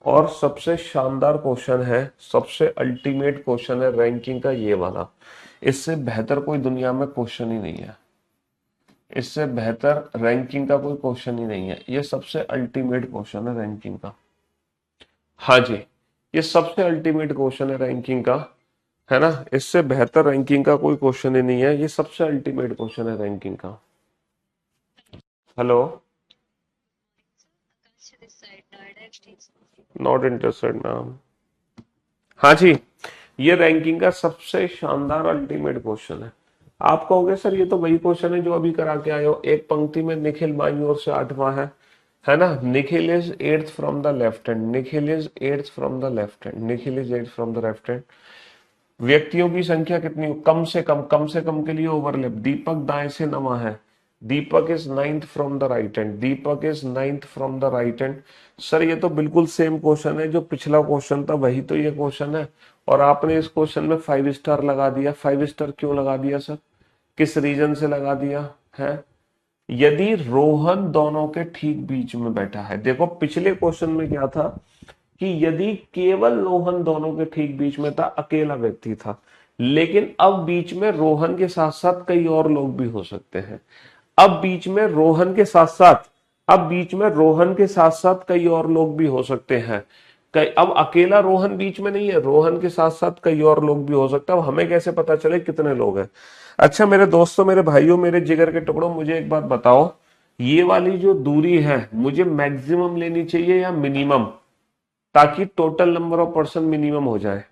S1: और सबसे शानदार क्वेश्चन है, सबसे अल्टीमेट क्वेश्चन है रैंकिंग का ये वाला। इससे बेहतर कोई दुनिया में क्वेश्चन ही नहीं है, इससे बेहतर रैंकिंग का कोई क्वेश्चन ही नहीं है। ये सबसे अल्टीमेट क्वेश्चन है रैंकिंग का। हाँ जी, ये सबसे अल्टीमेट क्वेश्चन है रैंकिंग का, है ना। इससे बेहतर रैंकिंग का कोई क्वेश्चन ही नहीं है, ये सबसे अल्टीमेट क्वेश्चन है रैंकिंग का। Hello, not interested ma'am. हाँ जी, ये रैंकिंग का सबसे शानदार अल्टीमेट क्वेश्चन है। आप कहोगे सर ये तो वही क्वेश्चन है जो अभी करा के आए हो, एक पंक्ति में निखिल बाईं ओर से 8वां है ना। Nikhil is 8th from the left hand, Nikhil is 8th from the left hand, Nikhil is 8th from the left hand. व्यक्तियों की संख्या कितनी, कम से कम के लिए ओवरलैप। दीपक दाएं से 9वां है, Deepak is 9th from the right hand, Deepak is 9th from the right hand. Sir ये तो बिल्कुल सेम क्वेश्चन है जो पिछला क्वेश्चन था, वही तो ये क्वेश्चन है। और आपने इस क्वेश्चन में 5 स्टार लगा दिया। 5 स्टार क्यों लगा दिया सर, किस रीजन से लगा दिया है। यदि रोहन दोनों के ठीक बीच में बैठा है, देखो पिछले क्वेश्चन में क्या था कि यदि केवल रोहन दोनों के ठीक बीच में था, अकेला व्यक्ति था, लेकिन अब बीच में रोहन के साथ साथ कई और लोग भी हो सकते हैं। अब बीच में रोहन के साथ साथ, अब बीच में रोहन के साथ साथ कई और लोग भी हो सकते हैं। कई, अब अकेला रोहन बीच में नहीं है, रोहन के साथ साथ कई और लोग भी हो सकते हैं। अब हमें कैसे पता चले कितने लोग हैं। अच्छा मेरे दोस्तों, मेरे भाइयों, मेरे जिगर के टुकड़ों, मुझे एक बात बताओ, ये वाली जो दूरी है मुझे मैक्सिमम लेनी चाहिए या मिनिमम, ताकि total number of person minimum हो जाए।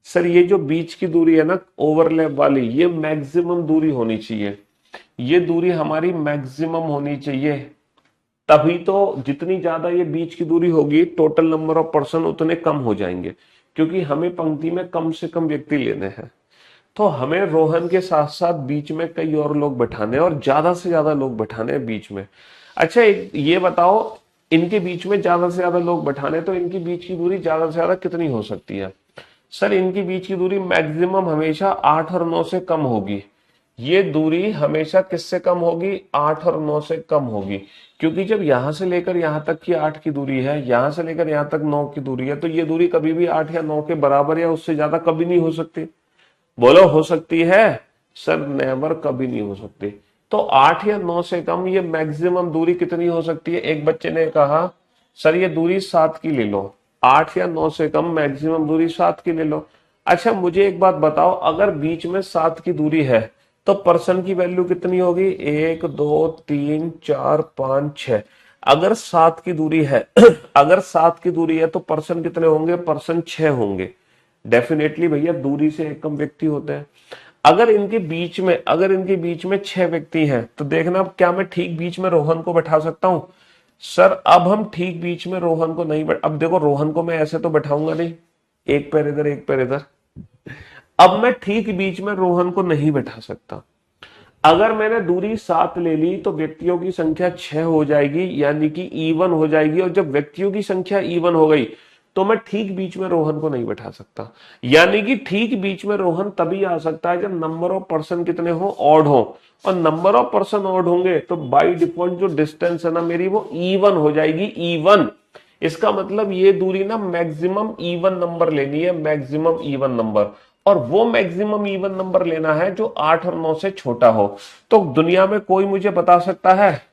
S1: सर ये जो बीच की दूरी है ना ओवरलैप वाली, ये मैक्सिमम दूरी होनी चाहिए, ये दूरी हमारी मैक्सिमम होनी चाहिए। तभी तो जितनी ज्यादा ये बीच की दूरी होगी, टोटल नंबर ऑफ पर्सन उतने कम हो जाएंगे, क्योंकि हमें पंक्ति में कम से कम व्यक्ति लेने हैं। तो हमें रोहन के साथ साथ बीच में कई और लोग बैठाने और ज्यादा से ज्यादा लोग बैठाने हैं बीच में। अच्छा ये बताओ, इनके बीच में ज्यादा से ज्यादा लोग बैठाने, तो इनकी बीच की दूरी ज्यादा से ज्यादा कितनी हो सकती है। सर इनकी बीच की दूरी मैक्सिमम हमेशा 8 और 9 से कम होगी। ये दूरी हमेशा किससे कम होगी, 8 और 9 से कम होगी। क्योंकि जब यहां से लेकर यहां तक की 8 की दूरी है, यहां से लेकर यहां तक 9 की दूरी है, तो ये दूरी कभी भी 8 या 9 के बराबर या उससे ज्यादा कभी नहीं हो सकती। बोलो हो सकती है, सर नेवर, कभी नहीं हो सकती। तो 8 या 9 से कम ये मैक्सिमम दूरी कितनी हो सकती है? एक बच्चे ने कहा सर ये दूरी 7 की ले लो। 8 या 9 से कम मैक्सिमम दूरी 7 की ले लो। अच्छा मुझे एक बात बताओ, अगर बीच में 7 की दूरी है तो पर्सन की वैल्यू कितनी होगी? 1 2 3 4 5 6। अगर 7 की दूरी है अगर 7 की दूरी है तो पर्सन कितने होंगे? पर्सन 6 होंगे। डेफिनेटली भैया दूरी से एक कम व्यक्ति होते हैं। अगर इनके बीच में 6 व्यक्ति हैं तो देखना क्या मैं ठीक बीच में रोहन को बैठा सकता हूं? सर अब हम ठीक बीच में रोहन को नहीं अब देखो रोहन को मैं ऐसे तो बैठाऊंगा नहीं, एक पैर इधर एक पैर इधर। अब मैं ठीक बीच में रोहन को नहीं बैठा सकता। अगर मैंने दूरी 7 ले ली तो व्यक्तियों की संख्या 6 हो जाएगी, यानी कि इवन हो जाएगी। और जब व्यक्तियों की संख्या इवन हो गई तो मैं ठीक बीच में रोहन को नहीं बैठा सकता। यानी कि ठीक बीच में रोहन तभी आ सकता है जब नंबर ऑफ पर्सन कितने हो? ऑड हो। और नंबर ऑफ पर्सन ऑड होंगे तो बाय डिफॉल्ट जो डिस्टेंस है ना मेरी, वो इवन हो जाएगी। इवन, इसका मतलब ये दूरी ना मैक्सिमम इवन नंबर लेनी है, मैक्सिमम इवन नंबर। और वो मैक्सिमम इवन नंबर लेना है जो 8 और 9 से छोटा हो। तो दुनिया में कोई मुझे बता सकता है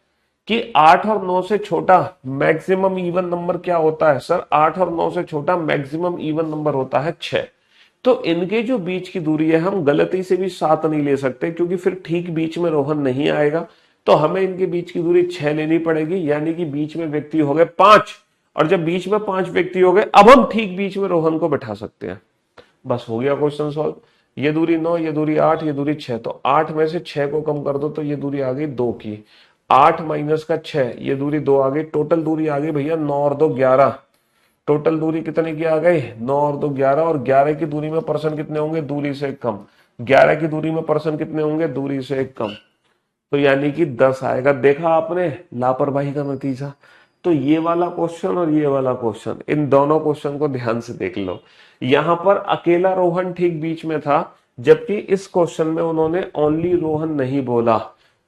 S1: कि 8 और 9 से छोटा मैक्सिमम इवन नंबर क्या होता है? सर 8 और 9 से छोटा मैक्सिमम इवन नंबर होता है 6। तो इनके जो बीच की दूरी है हम गलती से भी 7 नहीं ले सकते, क्योंकि फिर ठीक बीच में रोहन नहीं आएगा। तो हमें इनके बीच की दूरी 6 लेनी पड़ेगी, यानी कि बीच में व्यक्ति हो गए 5। और जब बीच में 5 व्यक्ति हो गए अब हम ठीक बीच में रोहन को बैठा सकते हैं। बस हो गया क्वेश्चन सॉल्व। ये दूरी 9, ये दूरी 8, ये दूरी 6। तो 8 में से 6 को कम कर दो तो ये दूरी आ गई 2 की। 8 माइनस का 6, ये दूरी 2 आ गई। टोटल दूरी आ गई भैया 9 और 2 11। टोटल दूरी कितने की आ गई? 9 और 2 11। और 11 की दूरी में पर्सन कितने होंगे? दूरी से कम। 11 की दूरी में पर्सन कितने होंगे? दूरी से कम। तो यानी कि 10 आएगा। देखा आपने लापरवाही का नतीजा। तो ये वाला क्वेश्चन और ये वाला क्वेश्चन, इन दोनों क्वेश्चन को ध्यान से देख लो। यहां पर अकेला रोहन ठीक बीच में था, जबकि इस क्वेश्चन में उन्होंने ओनली रोहन नहीं बोला।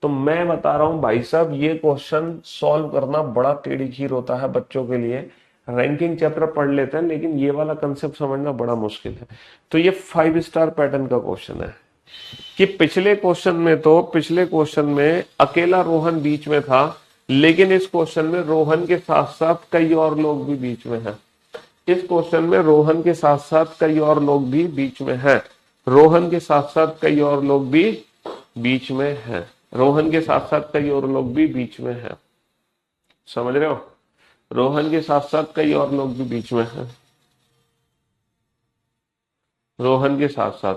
S1: तो मैं बता रहा हूं भाई साहब, ये क्वेश्चन सॉल्व करना बड़ा टेढ़ी खीर होता है बच्चों के लिए। रैंकिंग चैप्टर पढ़ लेते हैं लेकिन ये वाला कंसेप्ट समझना बड़ा मुश्किल है। तो ये 5 स्टार पैटर्न का क्वेश्चन है कि पिछले क्वेश्चन में अकेला रोहन बीच में था, लेकिन इस क्वेश्चन में रोहन के साथ साथ कई और लोग भी बीच में हैं। इस क्वेश्चन में रोहन के साथ साथ कई और लोग भी बीच में हैं। रोहन के साथ साथ कई और लोग भी बीच में हैं। रोहन के साथ साथ कई और लोग भी बीच में हैं। समझ रहे हो? रोहन के साथ साथ कई और लोग भी बीच में हैं। रोहन के साथ साथ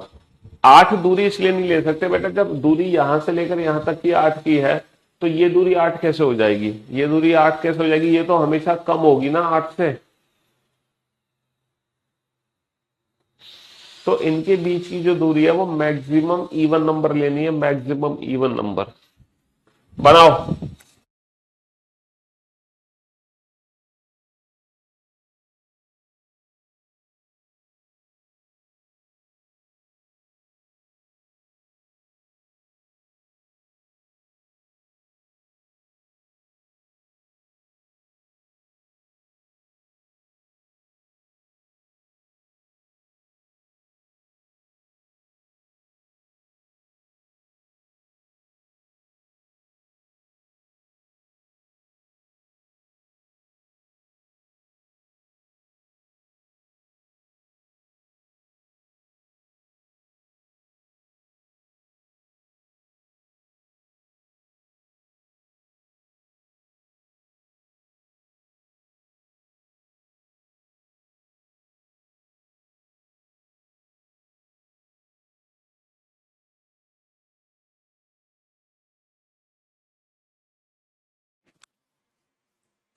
S1: 8 दूरी इसलिए नहीं ले सकते बेटा, जब दूरी यहां से लेकर यहां तक की 8 की है तो ये दूरी 8 कैसे हो जाएगी? ये दूरी 8 कैसे हो जाएगी? ये तो हमेशा कम होगी ना 8 से। तो इनके बीच की जो दूरी है वो मैक्सिमम इवन नंबर लेनी है, मैक्सिमम इवन नंबर। बनाओ।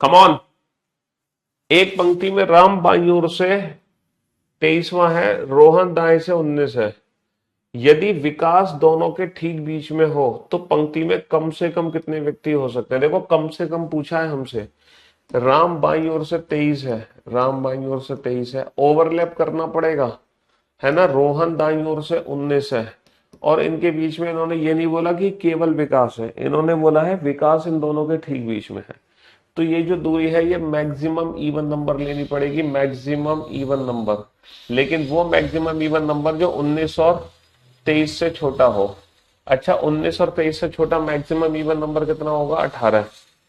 S1: Come on. एक पंक्ति में राम बाईं ओर से 23वां है, रोहन दाएं से 19 है। यदि विकास दोनों के ठीक बीच में हो तो पंक्ति में कम से कम कितने व्यक्ति हो सकते हैं? देखो कम से कम पूछा है हमसे। राम बाईं ओर से 23 है, राम बाईं ओर से 23 है, ओवरलैप करना पड़ेगा, है ना। रोहन दाईं ओर से 19 है, और इनके बीच में इन्होंने ये नहीं बोला कि केवल विकास है, इन्होंने बोला है विकास इन दोनों के ठीक बीच में है। तो ये जो दूरी है ये मैक्सिमम इवन नंबर लेनी पड़ेगी, मैक्सिमम इवन नंबर। लेकिन वो मैक्सिमम इवन नंबर जो 19 और 23 से छोटा हो। अच्छा 19 और 23 से छोटा मैक्सिमम इवन नंबर कितना होगा? 18।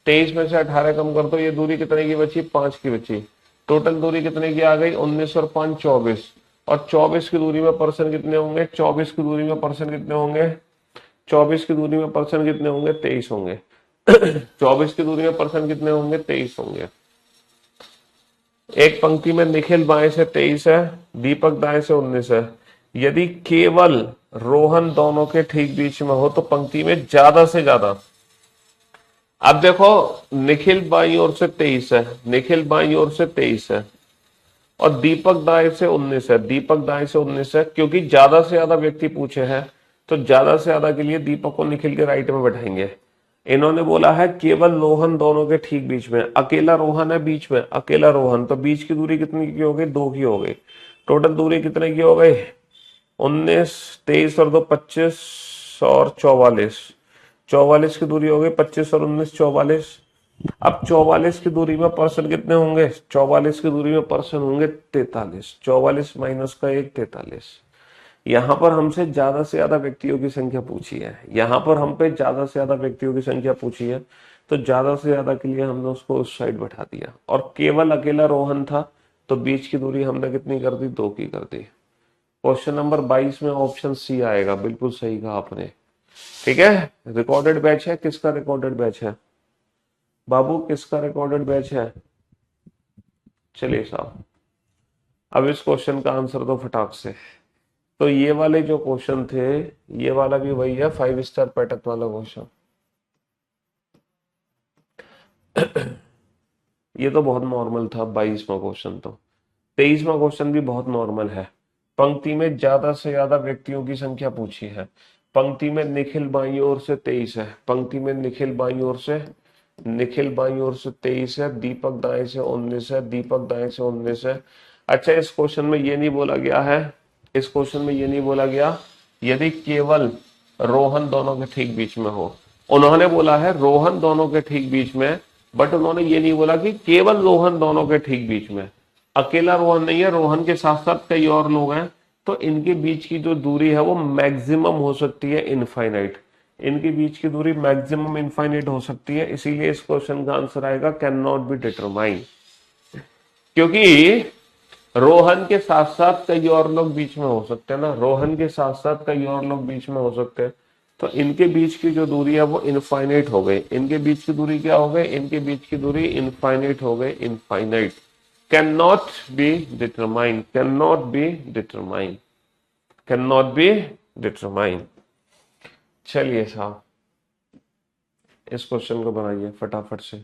S1: 23 में से 18 कम कर दो, ये दूरी कितने की बची? 5 की बची। टोटल दूरी कितने की आ गई? 19 और 5 24। और 24 की दूरी में पर्सन कितने होंगे? 24 की दूरी में पर्सन कितने होंगे? 24 की दूरी में पर्सन कितने होंगे? 23 होंगे। 24 की दूरी में पर्सन कितने होंगे? 23 होंगे। एक पंक्ति में निखिल बाएं से 23 है, दीपक दाएं से 19 है। यदि केवल रोहन दोनों के ठीक बीच में हो तो पंक्ति में ज्यादा से ज्यादा, अब देखो निखिल बाईं ओर से 23 है, निखिल बाईं ओर से 23 है और दीपक दाएं से 19 है, दीपक दाएं से 19 है। क्योंकि ज्यादा से ज्यादा व्यक्ति पूछे हैं तो ज्यादा से ज्यादा के लिए दीपक को निखिल के राइट में बैठाएंगे। इन्होंने बोला है केवल रोहन दोनों के ठीक बीच में, अकेला रोहन है बीच में, अकेला रोहन, तो बीच की दूरी कितनी की हो गई? 2 की हो गई। टोटल दूरी कितने की हो गई? 19, 23 और 2 25 और 44। 44 की दूरी हो गई, 25 और 19 44। अब 44 की दूरी में पर्सन कितने होंगे? 44 की दूरी में पर्सन होंगे 43। 44 माइनस का 1 43। यहां पर हमसे ज्यादा से ज्यादा व्यक्तियों की संख्या पूछी है, यहां पर हम पे ज्यादा से ज्यादा व्यक्तियों की संख्या पूछी है, तो ज्यादा से ज्यादा के लिए हमने उसको उस साइड बैठा दिया। और केवल अकेला रोहन था तो बीच की दूरी हमने कितनी कर दी? 2 की कर दी। क्वेश्चन नंबर 22 में ऑप्शन सी आएगा। बिल्कुल सही कहा आपने। ठीक है, रिकॉर्डेड बैच है। किसका रिकॉर्डेड बैच है बाबू? किसका रिकॉर्डेड बैच है? चलिए साहब, अब इस क्वेश्चन का आंसर दो फटाक से। तो ये वाले जो क्वेश्चन थे, ये वाला भी वही है, 5 स्टार पैटर्न वाला क्वेश्चन। ये तो बहुत नॉर्मल था 22वां क्वेश्चन तो। 23वां क्वेश्चन भी बहुत नॉर्मल है। पंक्ति में ज्यादा से ज्यादा व्यक्तियों की संख्या पूछी है। पंक्ति में निखिल बाईं ओर से 23 है, पंक्ति में निखिल बाईं ओर से, निखिल बाईं ओर से 23 है, दीपक दाएं से 19 है, दीपक दाएं से 19 है। अच्छा इस क्वेश्चन में ये नहीं बोला गया है, इस क्वेश्चन में ये नहीं बोला गया यदि केवल रोहन दोनों के ठीक बीच में हो। उन्होंने बोला है रोहन दोनों के ठीक बीच में, बट उन्होंने ये नहीं बोला कि केवल रोहन दोनों के ठीक बीच में। अकेला रोहन नहीं है, रोहन के साथ साथ कई और लोग हैं, तो इनके बीच की जो दूरी है वो मैक्सिमम हो सकती है इनफाइनाइट। इनके बीच की दूरी मैक्सिमम इनफाइनाइट हो सकती है, इसीलिए इस क्वेश्चन का आंसर आएगा कैन नॉट बी डिटरमाइन। क्योंकि रोहन के साथ साथ कई और लोग बीच में हो सकते हैं ना, रोहन के साथ साथ कई और लोग बीच में हो सकते हैं, तो इनके बीच की जो दूरी है वो इनफाइनाइट हो गई। इनके बीच की दूरी क्या हो गई? इनके बीच की दूरी इनफाइनाइट हो गई, infinite. Can not be determine, can not be determine, can not be determine. चलिए साहब, इस क्वेश्चन को बनाइए फटाफट से,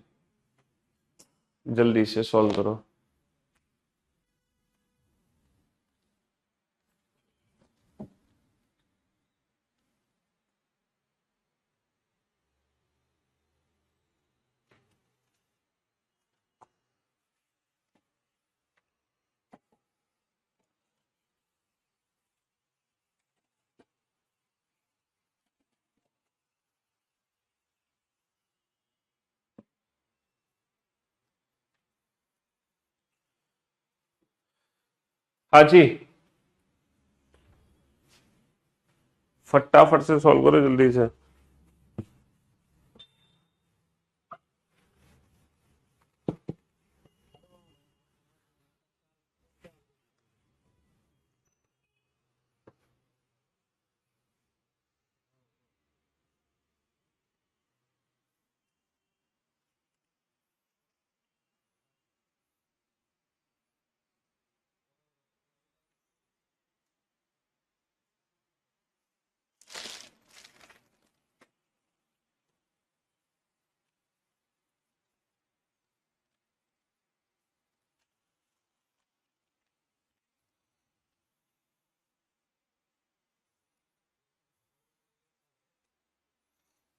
S1: जल्दी से सॉल्व करो। हाँ जी, फटाफट से सॉल्व करो जल्दी से।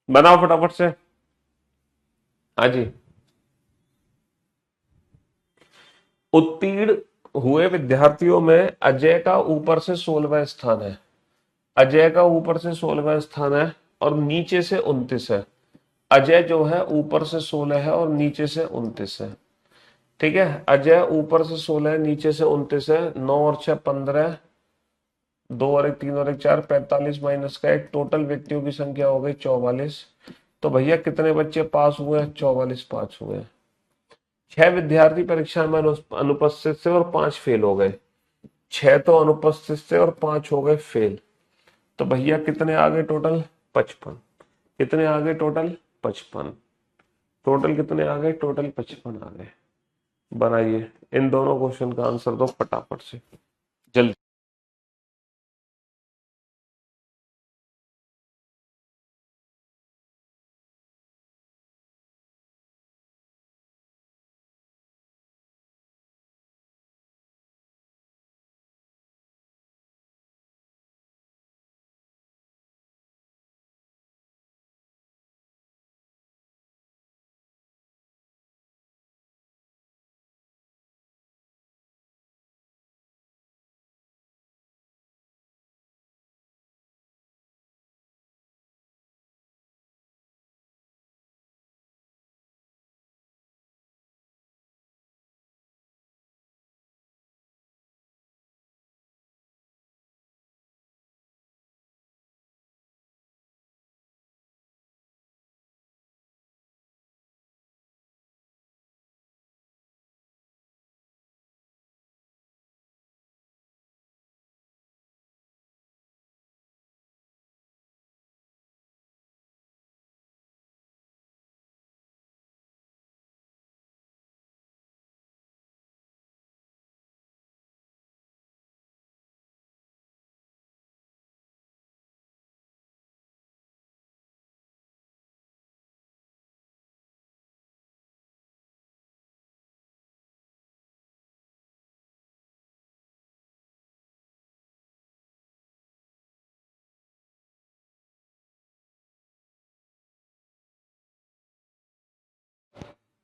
S1: बनाओ फटाफट से। हाँ जी, उत्तीर्ण हुए विद्यार्थियों में अजय का ऊपर से 16वां स्थान है, अजय का ऊपर से 16वां स्थान है और नीचे से 29 है। अजय जो है ऊपर से 16 है और नीचे से 29 है। ठीक है, अजय ऊपर से 16 है, नीचे से 29 है। 9 और 6 15, दो और एक तीन और एक चार, 45 माइनस का एक, टोटल व्यक्तियों की संख्या हो गई 44। तो भैया कितने बच्चे पास हुए हैं? 44 पास हुए हैं। 6 विद्यार्थी परीक्षा में अनुपस्थित से और 5 फेल हो गए। 6 तो अनुपस्थित से और 5 हो गए फेल। तो भैया कितने आ गए टोटल? 55। कितने आ गए टोटल? 55। टोटल कितने आ गए? टोटल 55 आ गए। बनाइए इन दोनों क्वेश्चन का आंसर दो फटाफट से, जल्दी।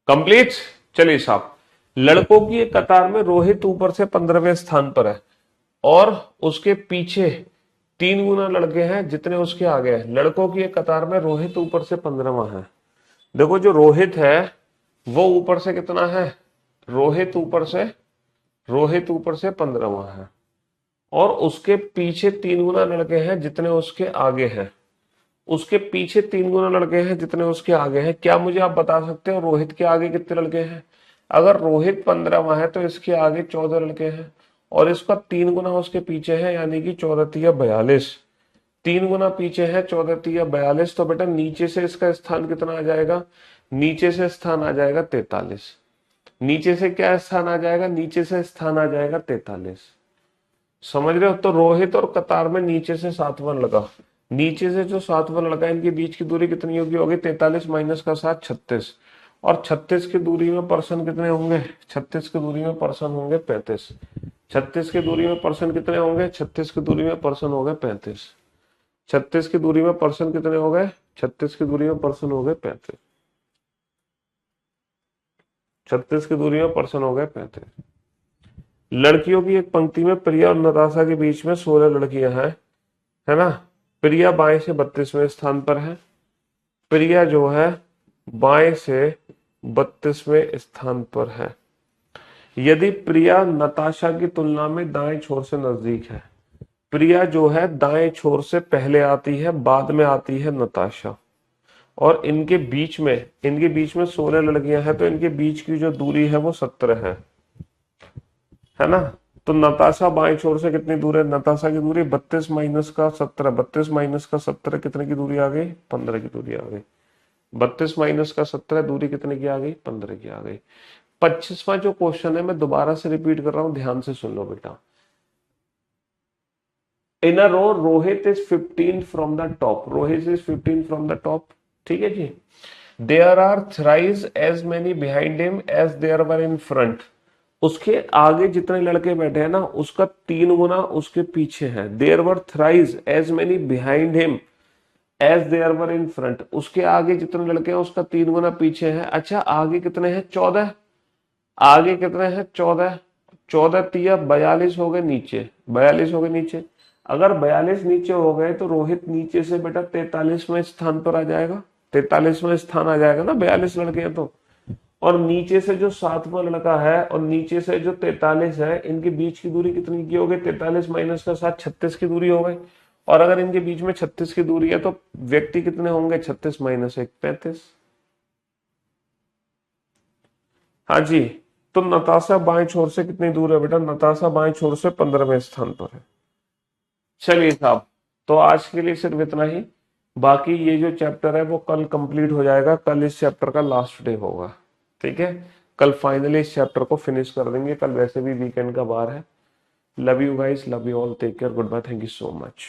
S1: कंप्लीट। चलिए साहब, लड़कों की एक कतार में रोहित ऊपर से 15वें स्थान पर है और उसके पीछे 3 गुना लड़के हैं जितने उसके आगे हैं। लड़कों की एक कतार में रोहित ऊपर से 15वां है। देखो जो रोहित है वो ऊपर से कितना है? रोहित ऊपर से 15वां है और उसके पीछे 3 गुना लड़के हैं जितने उसके आगे हैं। उसके पीछे 3 गुना लड़के हैं जितने उसके आगे हैं। क्या मुझे आप बता सकते हो रोहित के आगे कितने लड़के हैं? अगर रोहित 15वां है तो इसके आगे 14 लड़के हैं और इसका 3 गुना उसके पीछे है, यानी कि 14 तिया 42। 3 गुना पीछे है, 14 तिया 42। तो बेटा नीचे से इसका स्थान कितना आ जाएगा? नीचे से स्थान आ जाएगा 43। नीचे से क्या स्थान आ जाएगा? नीचे से स्थान आ जाएगा 43। समझ रहे हो? तो रोहित और कतार में नीचे से 7वां लगा। नीचे से जो 7वां लगा, इनके बीच की दूरी कितनी होगी? 43 माइनस का 7, 36। और 36 की दूरी में पर्सन कितने होंगे? 36 की दूरी में पर्सन होंगे 35। 36 की दूरी में पर्सन कितने होंगे? 36 की दूरी में पर्सन हो गए 35। 36 की दूरी में पर्सन कितने हो गए? 36 की दूरी में पर्सन हो गए 35। 36 की दूरी में पर्सन हो गए 35। लड़कियों की एक पंक्ति में प्रिया और नताशा के बीच में 16 लड़कियां हैं, है ना? प्रिया बाएं से 32वें स्थान पर है। प्रिया जो है बाएं से 32वें स्थान पर है। यदि प्रिया नताशा की तुलना में दाएं छोर से नजदीक है, प्रिया जो है दाएं छोर से पहले आती है, बाद में आती है नताशा, और इनके बीच में 16 लड़कियां हैं, तो इनके बीच की जो दूरी है वो 17 है ना? तो नताशा बाएं छोर से कितनी दूर है? नताशा की दूरी 32 माइनस का 17। 32 माइनस का 17 कितने की दूरी आ गई? 15 की दूरी आ गई। 32 माइनस का 17 दूरी कितने की आ गई? 15 की आ गई। 25वां जो क्वेश्चन है मैं दोबारा से रिपीट कर रहा हूं, ध्यान से सुन लो बेटा। In a row Rohit is 15 from the top. Rohit is 15 from the top. ठीक है जी। There are thrice as many behind him as there were in front. उसके आगे जितने लड़के बैठे हैं ना, उसका 3 गुना उसके पीछे है। There were thrice as many behind him as there were in front. उसके आगे जितने लड़के हैं उसका 3 गुना पीछे है। अच्छा आगे कितने हैं? 14। आगे कितने हैं? 14। 14 तिया 42 हो गए नीचे। 42 हो गए नीचे। अगर 42 नीचे हो गए तो रोहित नीचे से बेटा 43वें स्थान पर आ जाएगा। 43वें स्थान आ जाएगा ना, 42 लड़के हैं तो। और नीचे से जो 7वां लड़का है और नीचे से जो 43 है, इनके बीच की दूरी कितनी की हो गई? 43 माइनस का 7, 36 की दूरी हो गई। और अगर इनके बीच में 36 की दूरी है तो व्यक्ति कितने होंगे? 36 माइनस 1, 35। हाँ जी। तो नताशा बाएं छोर से कितनी दूर है बेटा? नताशा बाएं छोर से 15वें स्थान पर है। चलिए साहब, तो आज के लिए सिर्फ इतना ही। बाकी ये जो चैप्टर है वो कल कंप्लीट हो जाएगा, कल इस चैप्टर का लास्ट डे होगा। ठीक है, कल फाइनली इस चैप्टर को फिनिश कर देंगे, कल वैसे भी वीकेंड का बार है। Love you guys, love you all, take care, goodbye, thank you so much.